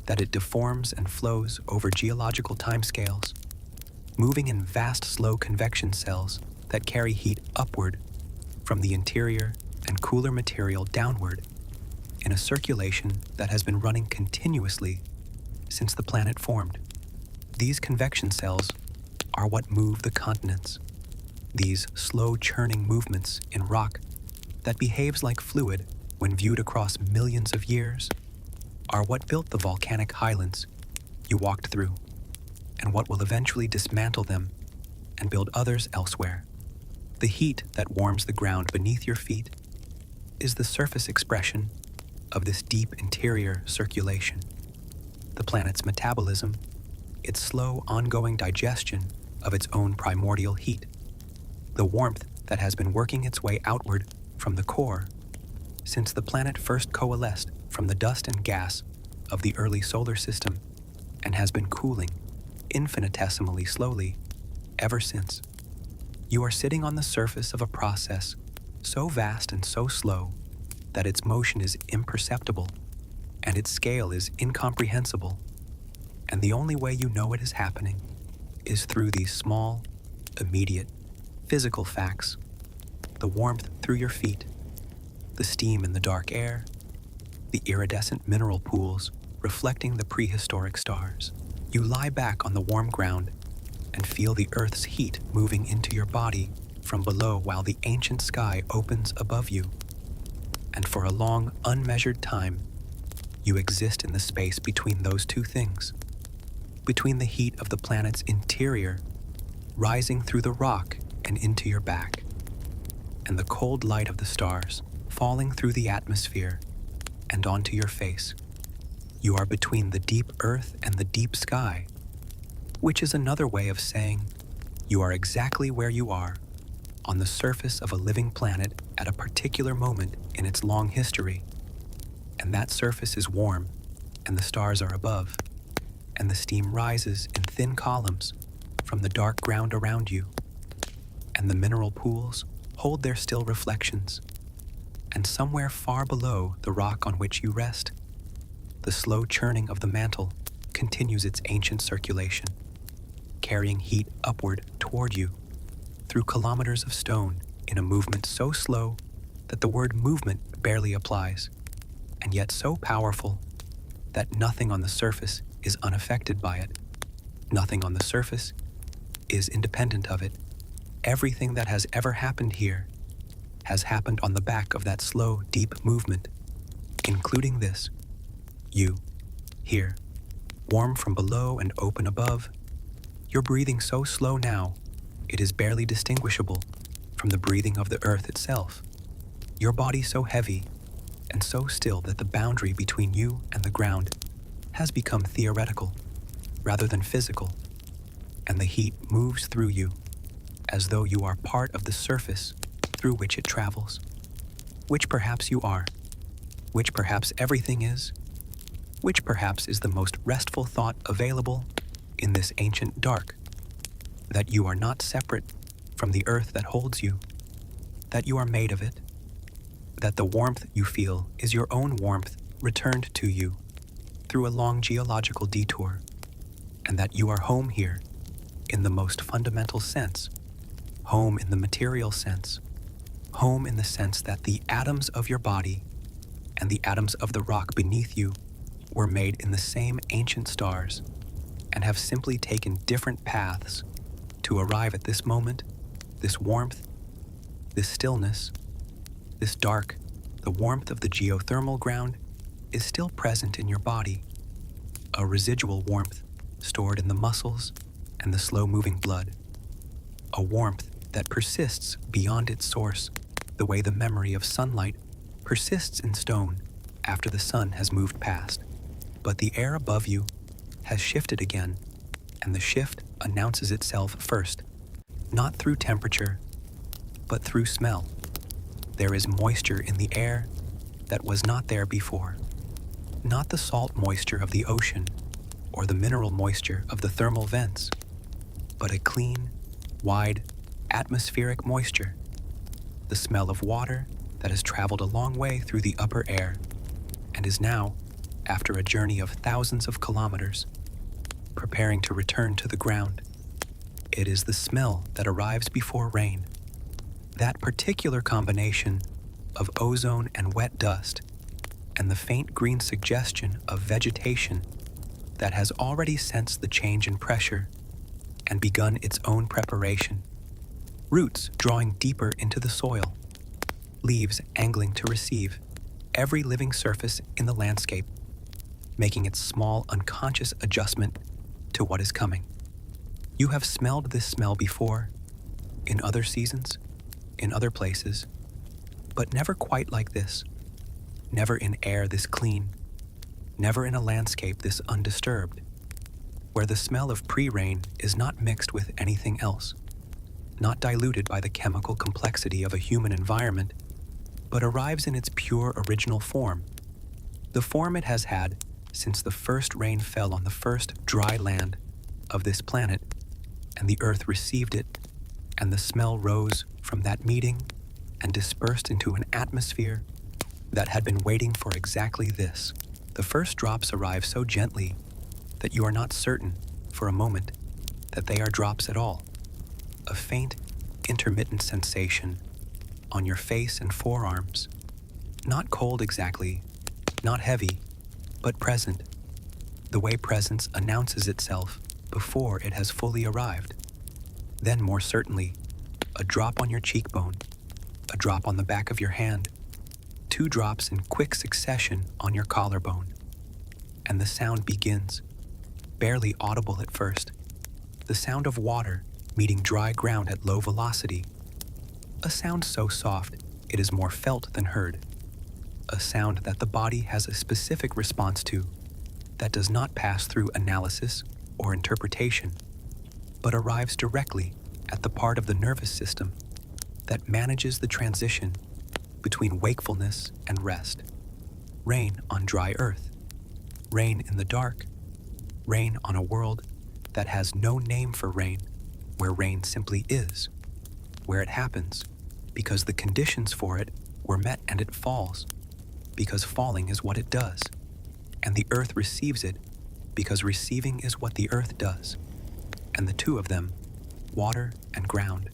that it deforms and flows over geological timescales, moving in vast slow convection cells that carry heat upward from the interior and cooler material downward in a circulation that has been running continuously since the planet formed. These convection cells are what move the continents. These slow churning movements in rock that behaves like fluid when viewed across millions of years are what built the volcanic highlands you walked through, and what will eventually dismantle them and build others elsewhere. The heat that warms the ground beneath your feet is the surface expression of this deep interior circulation. The planet's metabolism, its slow ongoing digestion of its own primordial heat, the warmth that has been working its way outward from the core since the planet first coalesced from the dust and gas of the early solar system and has been cooling infinitesimally slowly ever since. You are sitting on the surface of a process so vast and so slow that its motion is imperceptible and its scale is incomprehensible, and the only way you know it is happening is through these small, immediate, physical facts: the warmth through your feet, the steam in the dark air, the iridescent mineral pools reflecting the prehistoric stars. You lie back on the warm ground and feel the earth's heat moving into your body from below while the ancient sky opens above you. And for a long, unmeasured time, you exist in the space between those two things, between the heat of the planet's interior rising through the rock and into your back, and the cold light of the stars falling through the atmosphere and onto your face. You are between the deep earth and the deep sky, which is another way of saying you are exactly where you are on the surface of a living planet at a particular moment in its long history. And that surface is warm, and the stars are above, and the steam rises in thin columns from the dark ground around you, and the mineral pools hold their still reflections, and somewhere far below the rock on which you rest, the slow churning of the mantle continues its ancient circulation, carrying heat upward toward you through kilometers of stone in a movement so slow that the word movement barely applies, and yet so powerful that nothing on the surface is unaffected by it. Nothing on the surface is independent of it. Everything that has ever happened here has happened on the back of that slow, deep movement, including this. You, here, warm from below and open above. You're breathing so slow now, it is barely distinguishable from the breathing of the earth itself. Your body so heavy and so still that the boundary between you and the ground has become theoretical rather than physical, and the heat moves through you as though you are part of the surface through which it travels, which perhaps you are, which perhaps everything is, which perhaps is the most restful thought available in this ancient dark, that you are not separate from the earth that holds you, that you are made of it, that the warmth you feel is your own warmth returned to you through a long geological detour, and that you are home here in the most fundamental sense, home in the material sense, home in the sense that the atoms of your body and the atoms of the rock beneath you were made in the same ancient stars and have simply taken different paths to arrive at this moment, this warmth, this stillness, this dark. The warmth of the geothermal ground is still present in your body, a residual warmth stored in the muscles and the slow-moving blood, a warmth that persists beyond its source, the way the memory of sunlight persists in stone after the sun has moved past. But the air above you has shifted again, and the shift announces itself first, not through temperature, but through smell. There is moisture in the air that was not there before, not the salt moisture of the ocean or the mineral moisture of the thermal vents, but a clean, wide, atmospheric moisture, the smell of water that has traveled a long way through the upper air and is now, after a journey of thousands of kilometers, preparing to return to the ground. It is the smell that arrives before rain, that particular combination of ozone and wet dust, and the faint green suggestion of vegetation that has already sensed the change in pressure and begun its own preparation. Roots drawing deeper into the soil, leaves angling to receive every living surface in the landscape, making its small unconscious adjustment to what is coming. You have smelled this smell before, in other seasons, in other places, but never quite like this, never in air this clean, never in a landscape this undisturbed, where the smell of pre-rain is not mixed with anything else, not diluted by the chemical complexity of a human environment, but arrives in its pure original form, the form it has had since the first rain fell on the first dry land of this planet, and the earth received it, and the smell rose from that meeting and dispersed into an atmosphere that had been waiting for exactly this. The first drops arrive so gently that you are not certain, for a moment, that they are drops at all. A faint, intermittent sensation on your face and forearms, not cold exactly, not heavy, but present, the way presence announces itself before it has fully arrived. Then more certainly, a drop on your cheekbone, a drop on the back of your hand, 2 drops in quick succession on your collarbone, and the sound begins, barely audible at first, the sound of water meeting dry ground at low velocity, a sound so soft it is more felt than heard, a sound that the body has a specific response to that does not pass through analysis or interpretation, but arrives directly at the part of the nervous system that manages the transition between wakefulness and rest. Rain on dry earth, rain in the dark, rain on a world that has no name for rain, where rain simply is, where it happens because the conditions for it were met and it falls, because falling is what it does, and the earth receives it because receiving is what the earth does, and the two of them, water and ground,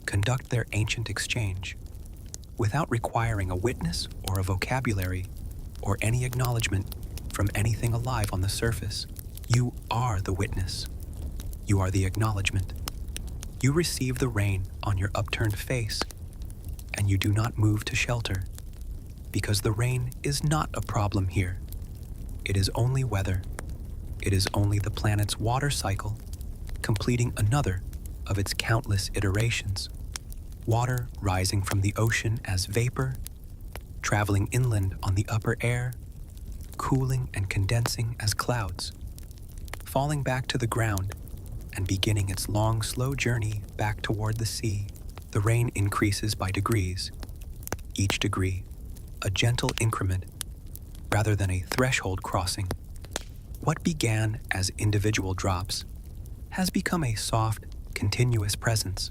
conduct their ancient exchange without requiring a witness or a vocabulary or any acknowledgement from anything alive on the surface. You are the witness. You are the acknowledgement. You receive the rain on your upturned face, and you do not move to shelter, because the rain is not a problem here. It is only weather. It is only the planet's water cycle completing another of its countless iterations. water rising from the ocean as vapor, traveling inland on the upper air, cooling and condensing as clouds, falling back to the ground and beginning its long, slow journey back toward the sea. The rain increases by degrees, each degree a gentle increment rather than a threshold crossing. What began as individual drops has become a soft, continuous presence.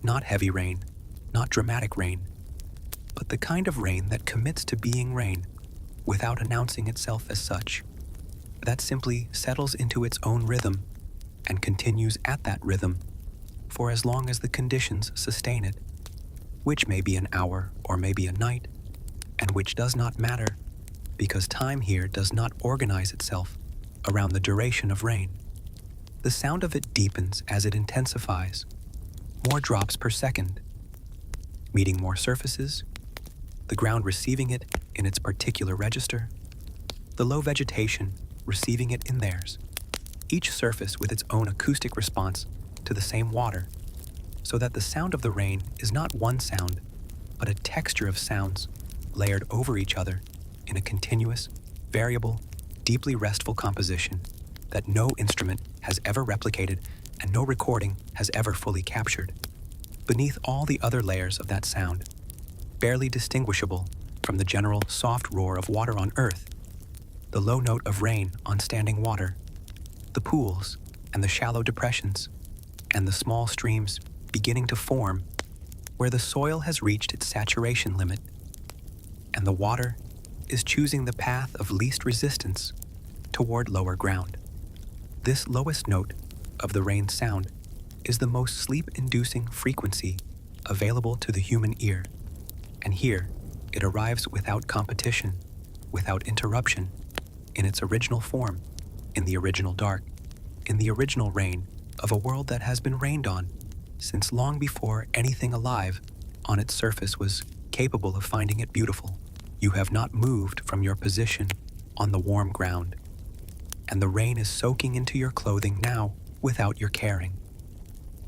Not heavy rain, not dramatic rain, but the kind of rain that commits to being rain without announcing itself as such, that simply settles into its own rhythm and continues at that rhythm for as long as the conditions sustain it, which may be an hour or maybe a night, and which does not matter because time here does not organize itself around the duration of rain. The sound of it deepens as it intensifies, more drops per second, meeting more surfaces, the ground receiving it in its particular register, the low vegetation receiving it in theirs, each surface with its own acoustic response to the same water, so that the sound of the rain is not one sound, but a texture of sounds layered over each other in a continuous, variable, deeply restful composition that no instrument has ever replicated and no recording has ever fully captured. Beneath all the other layers of that sound, barely distinguishable from the general soft roar of water on earth, the low note of rain on standing water, the pools and the shallow depressions, and the small streams beginning to form where the soil has reached its saturation limit, and the water is choosing the path of least resistance toward lower ground. This lowest note of the rain sound is the most sleep-inducing frequency available to the human ear, and here it arrives without competition, without interruption, in its original form, in the original dark, in the original rain of a world that has been rained on since long before anything alive on its surface was capable of finding it beautiful. You have not moved from your position on the warm ground, and the rain is soaking into your clothing now without your caring,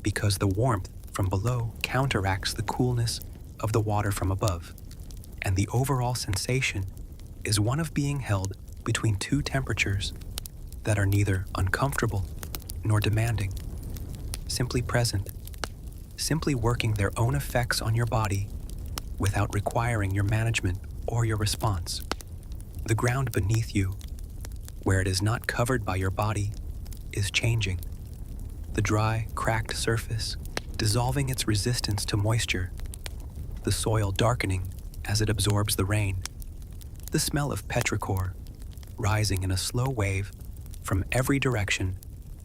because the warmth from below counteracts the coolness of the water from above, and the overall sensation is one of being held between two temperatures that are neither uncomfortable nor demanding, simply present, simply working their own effects on your body without requiring your management or your response. The ground beneath you, where it is not covered by your body, is changing. The dry, cracked surface dissolving its resistance to moisture, the soil darkening as it absorbs the rain, the smell of petrichor rising in a slow wave from every direction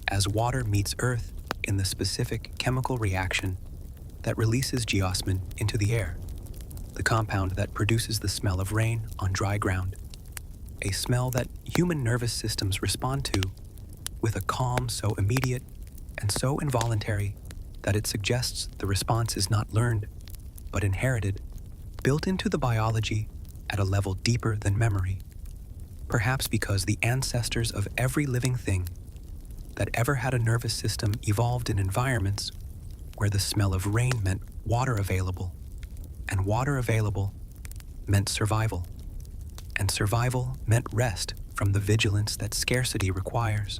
as water meets earth in the specific chemical reaction that releases geosmin into the air, the compound that produces the smell of rain on dry ground, a smell that human nervous systems respond to with a calm so immediate and so involuntary that it suggests the response is not learned, but inherited, built into the biology at a level deeper than memory, perhaps because the ancestors of every living thing that ever had a nervous system evolved in environments where the smell of rain meant water available, and water available meant survival, and survival meant rest from the vigilance that scarcity requires.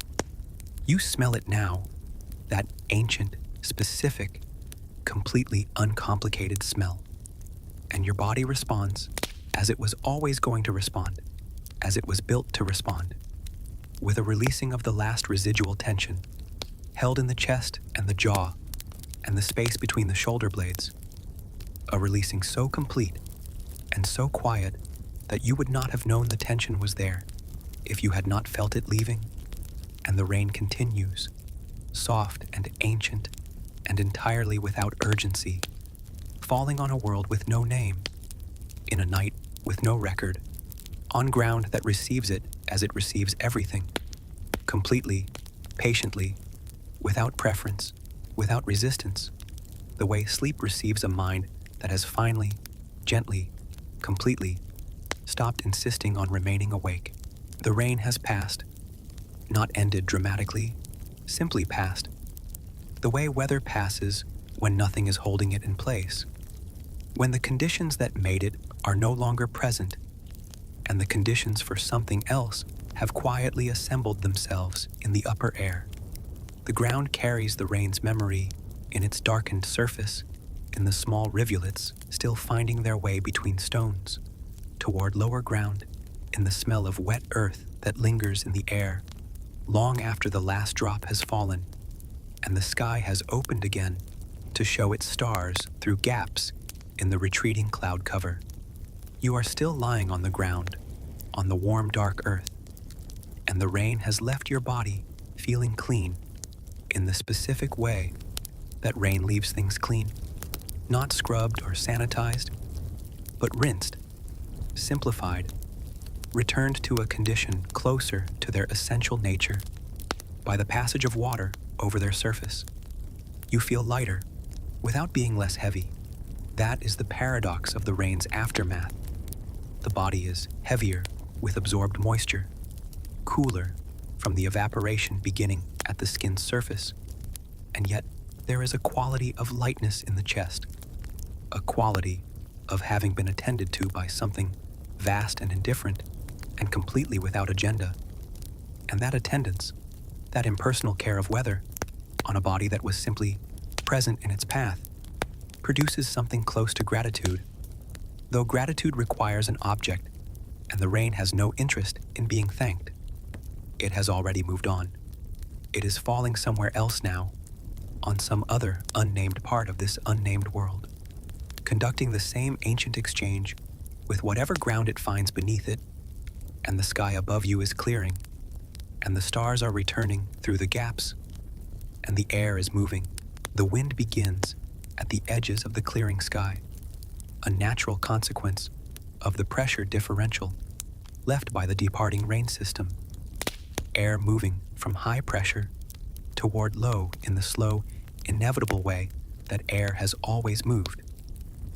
You smell it now, that ancient, specific, completely uncomplicated smell, and your body responds as it was always going to respond, as it was built to respond, with a releasing of the last residual tension, held in the chest and the jaw and the space between the shoulder blades, a releasing so complete and so quiet that you would not have known the tension was there if you had not felt it leaving. And the rain continues, soft and ancient and entirely without urgency, falling on a world with no name, in a night with no record, on ground that receives it as it receives everything, completely, patiently, without preference, without resistance, the way sleep receives a mind that has finally, gently, completely, stopped insisting on remaining awake. The rain has passed, not ended dramatically, simply passed, the way weather passes when nothing is holding it in place, when the conditions that made it are no longer present, and the conditions for something else have quietly assembled themselves in the upper air. The ground carries the rain's memory in its darkened surface, in the small rivulets still finding their way between stones, toward lower ground, in the smell of wet earth that lingers in the air, long after the last drop has fallen, and the sky has opened again to show its stars through gaps in the retreating cloud cover. You are still lying on the ground, on the warm, dark earth, and the rain has left your body feeling clean in the specific way that rain leaves things clean, not scrubbed or sanitized, but rinsed, simplified, returned to a condition closer to their essential nature by the passage of water over their surface. You feel lighter without being less heavy. That is the paradox of the rain's aftermath. The body is heavier with absorbed moisture, cooler from the evaporation beginning at the skin's surface, and yet there is a quality of lightness in the chest, a quality of having been attended to by something vast and indifferent and completely without agenda. And that attendance, that impersonal care of weather on a body that was simply present in its path, produces something close to gratitude, though gratitude requires an object, and the rain has no interest in being thanked. It has already moved on. It is falling somewhere else now, on some other unnamed part of this unnamed world, conducting the same ancient exchange with whatever ground it finds beneath it, and the sky above you is clearing, and the stars are returning through the gaps, and the air is moving. The wind begins at the edges of the clearing sky, a natural consequence of the pressure differential left by the departing rain system. Air moving from high pressure toward low in the slow, inevitable way that air has always moved,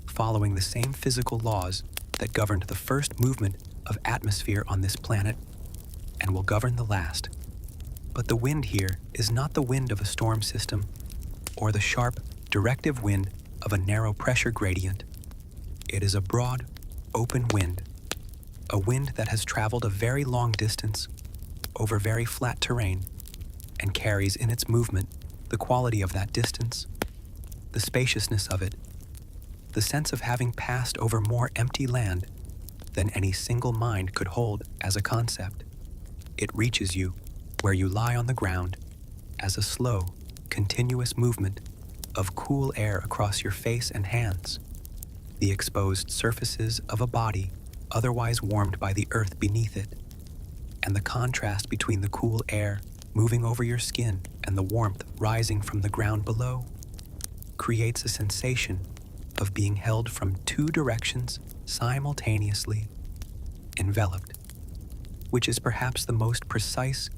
following the same physical laws that governed the first movement of atmosphere on this planet and will govern the last. But the wind here is not the wind of a storm system or the sharp, directive wind of a narrow pressure gradient. It is a broad, open wind, a wind that has traveled a very long distance over very flat terrain and carries in its movement the quality of that distance, the spaciousness of it, the sense of having passed over more empty land than any single mind could hold as a concept. It reaches you where you lie on the ground as a slow, continuous movement of cool air across your face and hands, the exposed surfaces of a body otherwise warmed by the earth beneath it, and the contrast between the cool air moving over your skin and the warmth rising from the ground below creates a sensation of being held from two directions simultaneously, enveloped, which is perhaps the most precise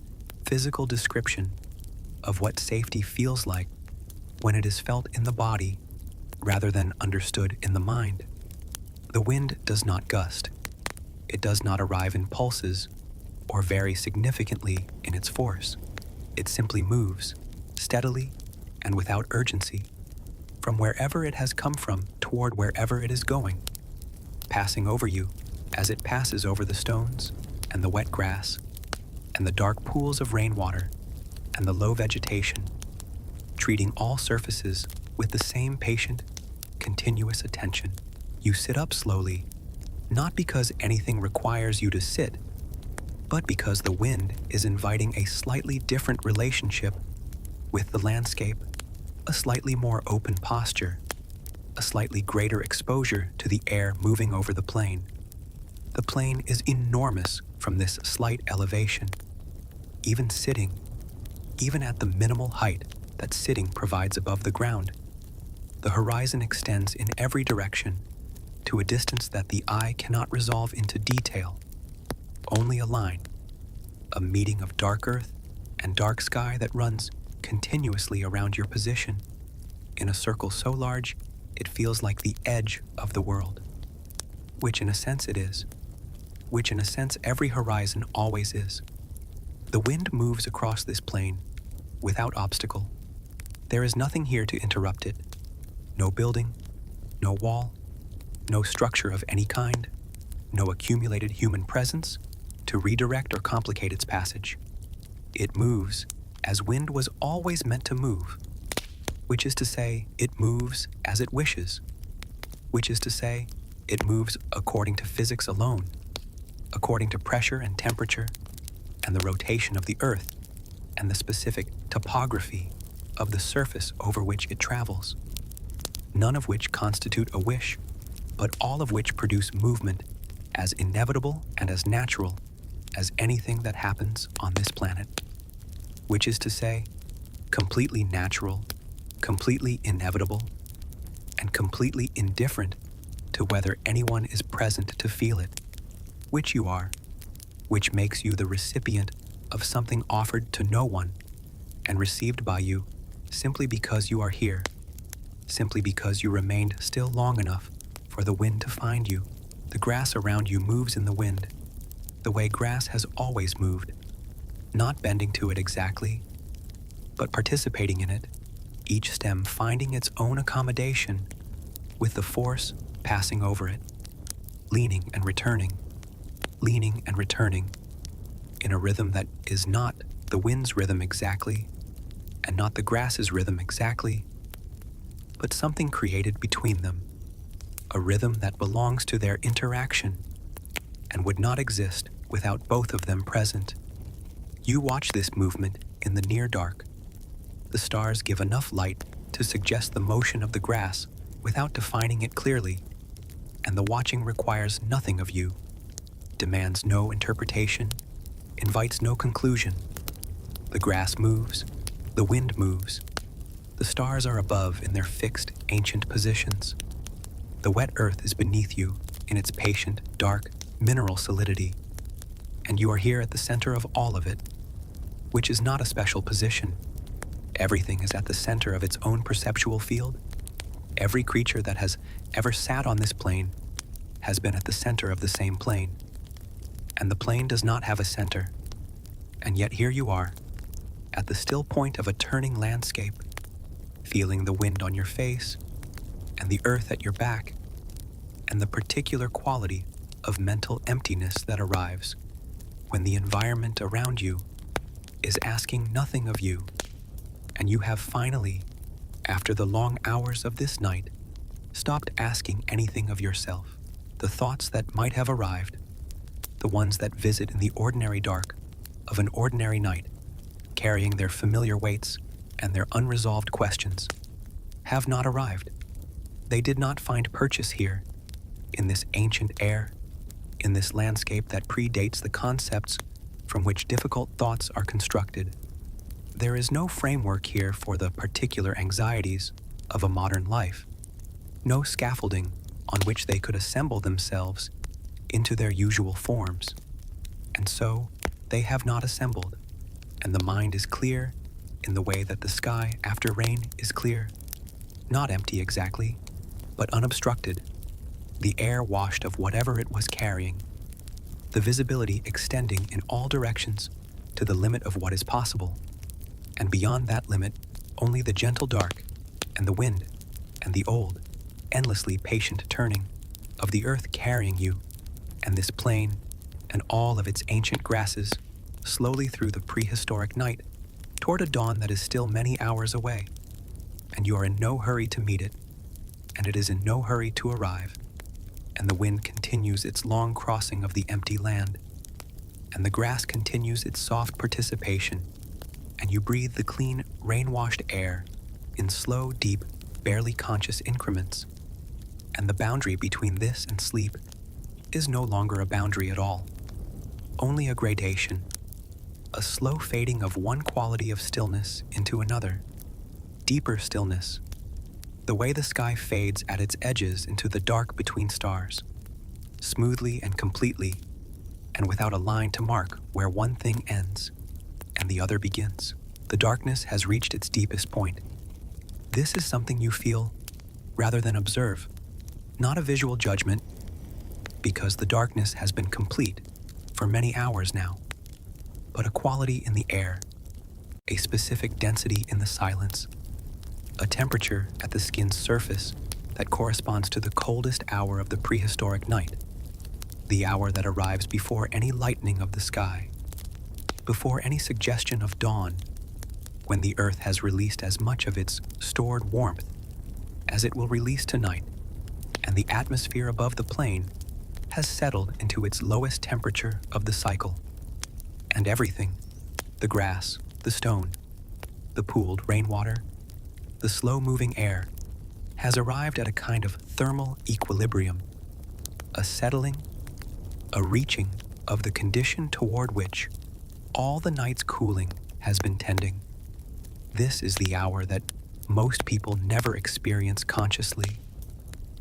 physical description of what safety feels like when it is felt in the body rather than understood in the mind. The wind does not gust. It does not arrive in pulses or vary significantly in its force. It simply moves, steadily and without urgency, from wherever it has come from toward wherever it is going, passing over you as it passes over the stones and the wet grass and the dark pools of rainwater and the low vegetation, treating all surfaces with the same patient, continuous attention. You sit up slowly, not because anything requires you to sit, but because the wind is inviting a slightly different relationship with the landscape, a slightly more open posture, a slightly greater exposure to the air moving over the plain. The plain is enormous from this slight elevation. Even sitting, even at the minimal height that sitting provides above the ground, the horizon extends in every direction to a distance that the eye cannot resolve into detail. Only a line, a meeting of dark earth and dark sky that runs continuously around your position in a circle so large it feels like the edge of the world, which in a sense it is, which in a sense every horizon always is. The wind moves across this plain without obstacle. There is nothing here to interrupt it, No building, no wall, no structure of any kind, no accumulated human presence to redirect or complicate its passage. It moves as wind was always meant to move, which is to say, it moves as it wishes, which is to say, it moves according to physics alone, according to pressure and temperature, and the rotation of the earth, and the specific topography of the surface over which it travels, none of which constitute a wish, but all of which produce movement as inevitable and as natural as anything that happens on this planet, which is to say, completely natural, completely inevitable, and completely indifferent to whether anyone is present to feel it, which you are, which makes you the recipient of something offered to no one and received by you simply because you are here, simply because you remained still long enough for the wind to find you. The grass around you moves in the wind, the way grass has always moved, not bending to it exactly, but participating in it, each stem finding its own accommodation with the force passing over it, leaning and returning in a rhythm that is not the wind's rhythm exactly, and not the grass's rhythm exactly, but something created between them, a rhythm that belongs to their interaction and would not exist without both of them present. You watch this movement in the near dark. The stars give enough light to suggest the motion of the grass without defining it clearly, and the watching requires nothing of you, demands no interpretation, invites no conclusion. The grass moves, the wind moves. The stars are above in their fixed, ancient positions. The wet earth is beneath you in its patient, dark, mineral solidity, and you are here at the center of all of it, which is not a special position. Everything is at the center of its own perceptual field. Every creature that has ever sat on this plane has been at the center of the same plane, and the plane does not have a center, and yet here you are, at the still point of a turning landscape, feeling the wind on your face, and the earth at your back, and the particular quality of mental emptiness that arrives when the environment around you is asking nothing of you, and you have finally, after the long hours of this night, stopped asking anything of yourself. The thoughts that might have arrived, the ones that visit in the ordinary dark of an ordinary night, carrying their familiar weights and their unresolved questions, have not arrived. They did not find purchase here, in this ancient air, in this landscape that predates the concepts from which difficult thoughts are constructed. There is no framework here for the particular anxieties of a modern life, no scaffolding on which they could assemble themselves into their usual forms. And so, they have not assembled, and the mind is clear in the way that the sky after rain is clear, not empty exactly, but unobstructed, the air washed of whatever it was carrying, the visibility extending in all directions to the limit of what is possible, and beyond that limit, only the gentle dark, and the wind, and the old, endlessly patient turning of the earth carrying you, and this plain, and all of its ancient grasses, slowly through the prehistoric night, toward a dawn that is still many hours away, and you are in no hurry to meet it, and it is in no hurry to arrive, and the wind continues its long crossing of the empty land, and the grass continues its soft participation, and you breathe the clean, rain-washed air in slow, deep, barely conscious increments, and the boundary between this and sleep is no longer a boundary at all, only a gradation, a slow fading of one quality of stillness into another, deeper stillness, the way the sky fades at its edges into the dark between stars, smoothly and completely, and without a line to mark where one thing ends and the other begins. The darkness has reached its deepest point. This is something you feel rather than observe, not a visual judgment, because the darkness has been complete for many hours now, but a quality in the air, a specific density in the silence, a temperature at the skin's surface that corresponds to the coldest hour of the prehistoric night, the hour that arrives before any lightening of the sky, before any suggestion of dawn, when the earth has released as much of its stored warmth as it will release tonight, and the atmosphere above the plain has settled into its lowest temperature of the cycle. And everything, the grass, the stone, the pooled rainwater, the slow-moving air, has arrived at a kind of thermal equilibrium, a settling, a reaching of the condition toward which all the night's cooling has been tending. This is the hour that most people never experience consciously,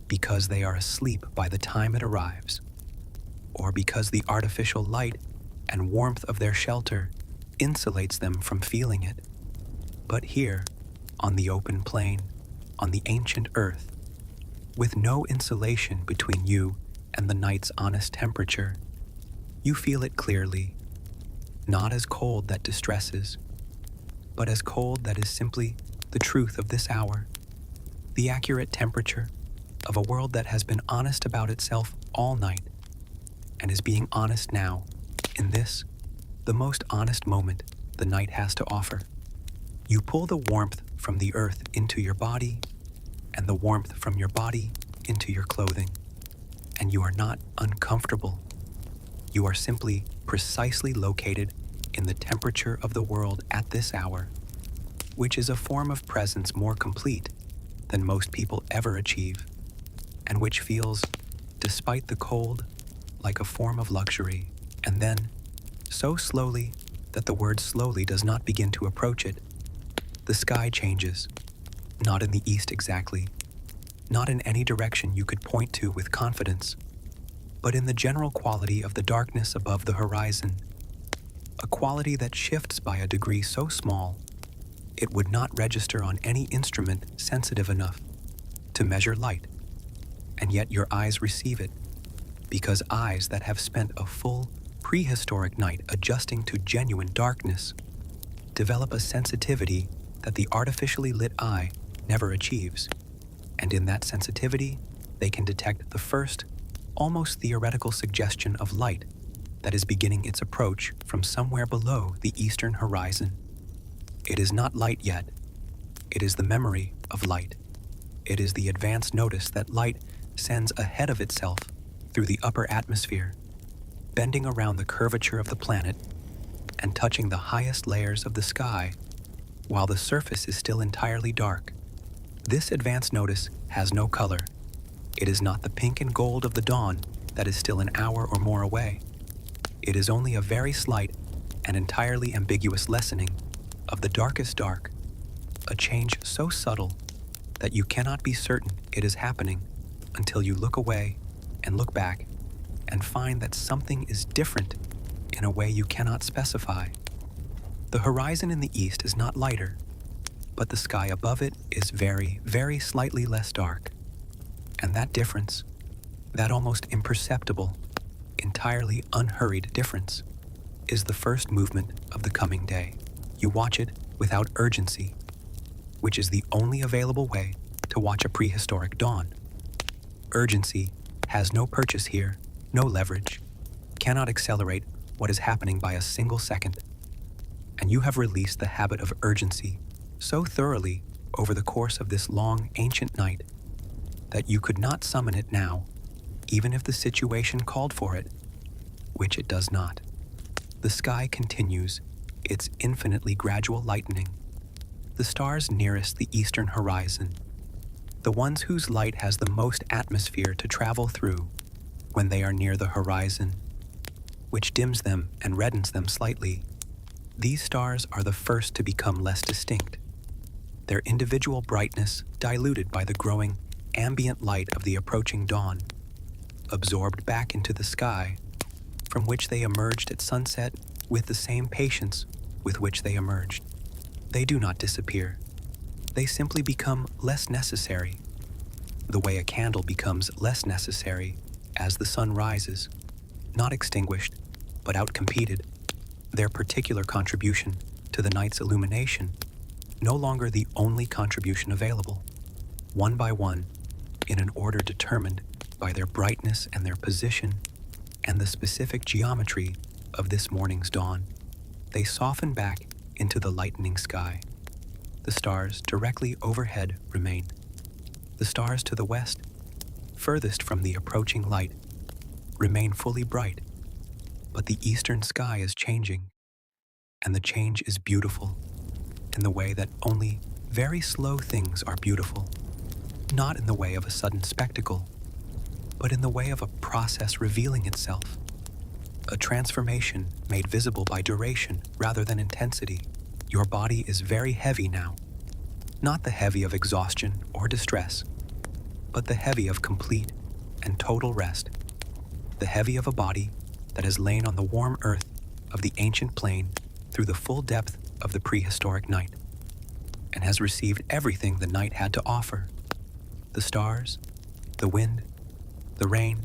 because they are asleep by the time it arrives, or because the artificial light and warmth of their shelter insulates them from feeling it. But here, on the open plain, on the ancient earth, with no insulation between you and the night's honest temperature, you feel it clearly, not as cold that distresses, but as cold that is simply the truth of this hour, the accurate temperature of a world that has been honest about itself all night and is being honest now, in this, the most honest moment the night has to offer. You pull the warmth from the earth into your body, and the warmth from your body into your clothing, and you are not uncomfortable. You are simply precisely located in the temperature of the world at this hour, which is a form of presence more complete than most people ever achieve, and which feels, despite the cold, like a form of luxury. And then, so slowly that the word slowly does not begin to approach it, the sky changes, not in the east exactly, not in any direction you could point to with confidence, but in the general quality of the darkness above the horizon, a quality that shifts by a degree so small it would not register on any instrument sensitive enough to measure light, and yet your eyes receive it, because eyes that have spent a full prehistoric night adjusting to genuine darkness develop a sensitivity that the artificially lit eye never achieves, and in that sensitivity they can detect the first, almost theoretical suggestion of light that is beginning its approach from somewhere below the eastern horizon. It is not light yet. It is the memory of light. It is the advance notice that light sends ahead of itself through the upper atmosphere, bending around the curvature of the planet and touching the highest layers of the sky while the surface is still entirely dark. This advance notice has no color. It is not the pink and gold of the dawn that is still an hour or more away. It is only a very slight and entirely ambiguous lessening of the darkest dark, a change so subtle that you cannot be certain it is happening until you look away and look back and find that something is different in a way you cannot specify. The horizon in the east is not lighter, but the sky above it is very, very slightly less dark. And that difference, that almost imperceptible, entirely unhurried difference, is the first movement of the coming day. You watch it without urgency, which is the only available way to watch a prehistoric dawn. Urgency has no purchase here, no leverage, cannot accelerate what is happening by a single second. And you have released the habit of urgency so thoroughly over the course of this long, ancient night that you could not summon it now, even if the situation called for it, which it does not. The sky continues its infinitely gradual lightening. The stars nearest the eastern horizon, the ones whose light has the most atmosphere to travel through when they are near the horizon, which dims them and reddens them slightly, these stars are the first to become less distinct, their individual brightness diluted by the growing ambient light of the approaching dawn, absorbed back into the sky, from which they emerged at sunset with the same patience with which they emerged. They do not disappear. They simply become less necessary, the way a candle becomes less necessary as the sun rises, not extinguished, but outcompeted, their particular contribution to the night's illumination no longer the only contribution available, one by one, in an order determined by their brightness and their position and the specific geometry of this morning's dawn, they soften back into the lightening sky. The stars directly overhead remain. The stars to the west, furthest from the approaching light, remain fully bright, but the eastern sky is changing, and the change is beautiful in the way that only very slow things are beautiful, not in the way of a sudden spectacle, but in the way of a process revealing itself, a transformation made visible by duration rather than intensity. Your body is very heavy now, not the heavy of exhaustion or distress, but the heavy of complete and total rest, the heavy of a body that has lain on the warm earth of the ancient plain through the full depth of the prehistoric night, and has received everything the night had to offer: the stars, the wind, the rain,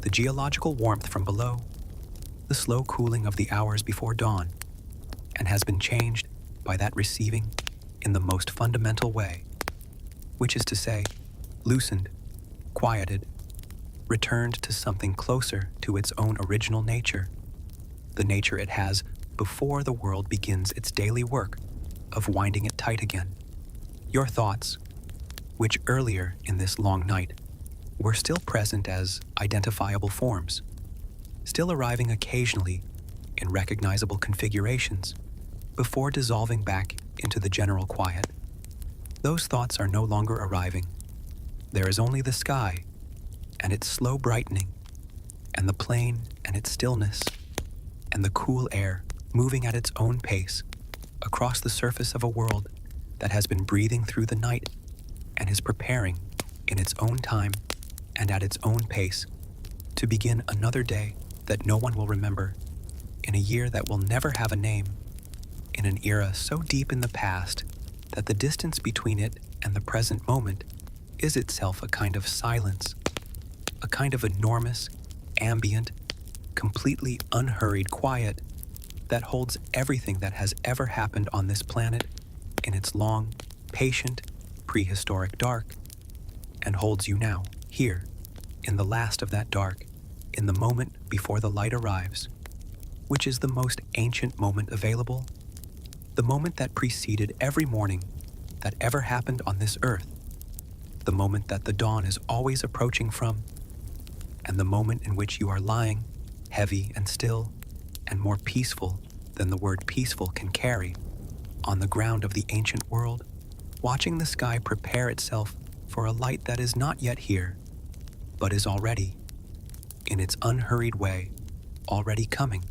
the geological warmth from below, the slow cooling of the hours before dawn, and has been changed by that receiving in the most fundamental way, which is to say, loosened, quieted, returned to something closer to its own original nature, the nature it has before the world begins its daily work of winding it tight again. Your thoughts, which earlier in this long night were still present as identifiable forms, still arriving occasionally in recognizable configurations before dissolving back into the general quiet, those thoughts are no longer arriving. There is only the sky and its slow brightening, and the plain and its stillness, and the cool air moving at its own pace across the surface of a world that has been breathing through the night and is preparing in its own time and at its own pace to begin another day that no one will remember, in a year that will never have a name, in an era so deep in the past that the distance between it and the present moment is itself a kind of silence, a kind of enormous, ambient, completely unhurried quiet that holds everything that has ever happened on this planet in its long, patient, prehistoric dark, and holds you now, here, in the last of that dark, in the moment before the light arrives, which is the most ancient moment available, the moment that preceded every morning that ever happened on this earth, the moment that the dawn is always approaching from, and the moment in which you are lying, heavy and still, and more peaceful than the word peaceful can carry, on the ground of the ancient world, watching the sky prepare itself for a light that is not yet here, but is already, in its unhurried way, already coming.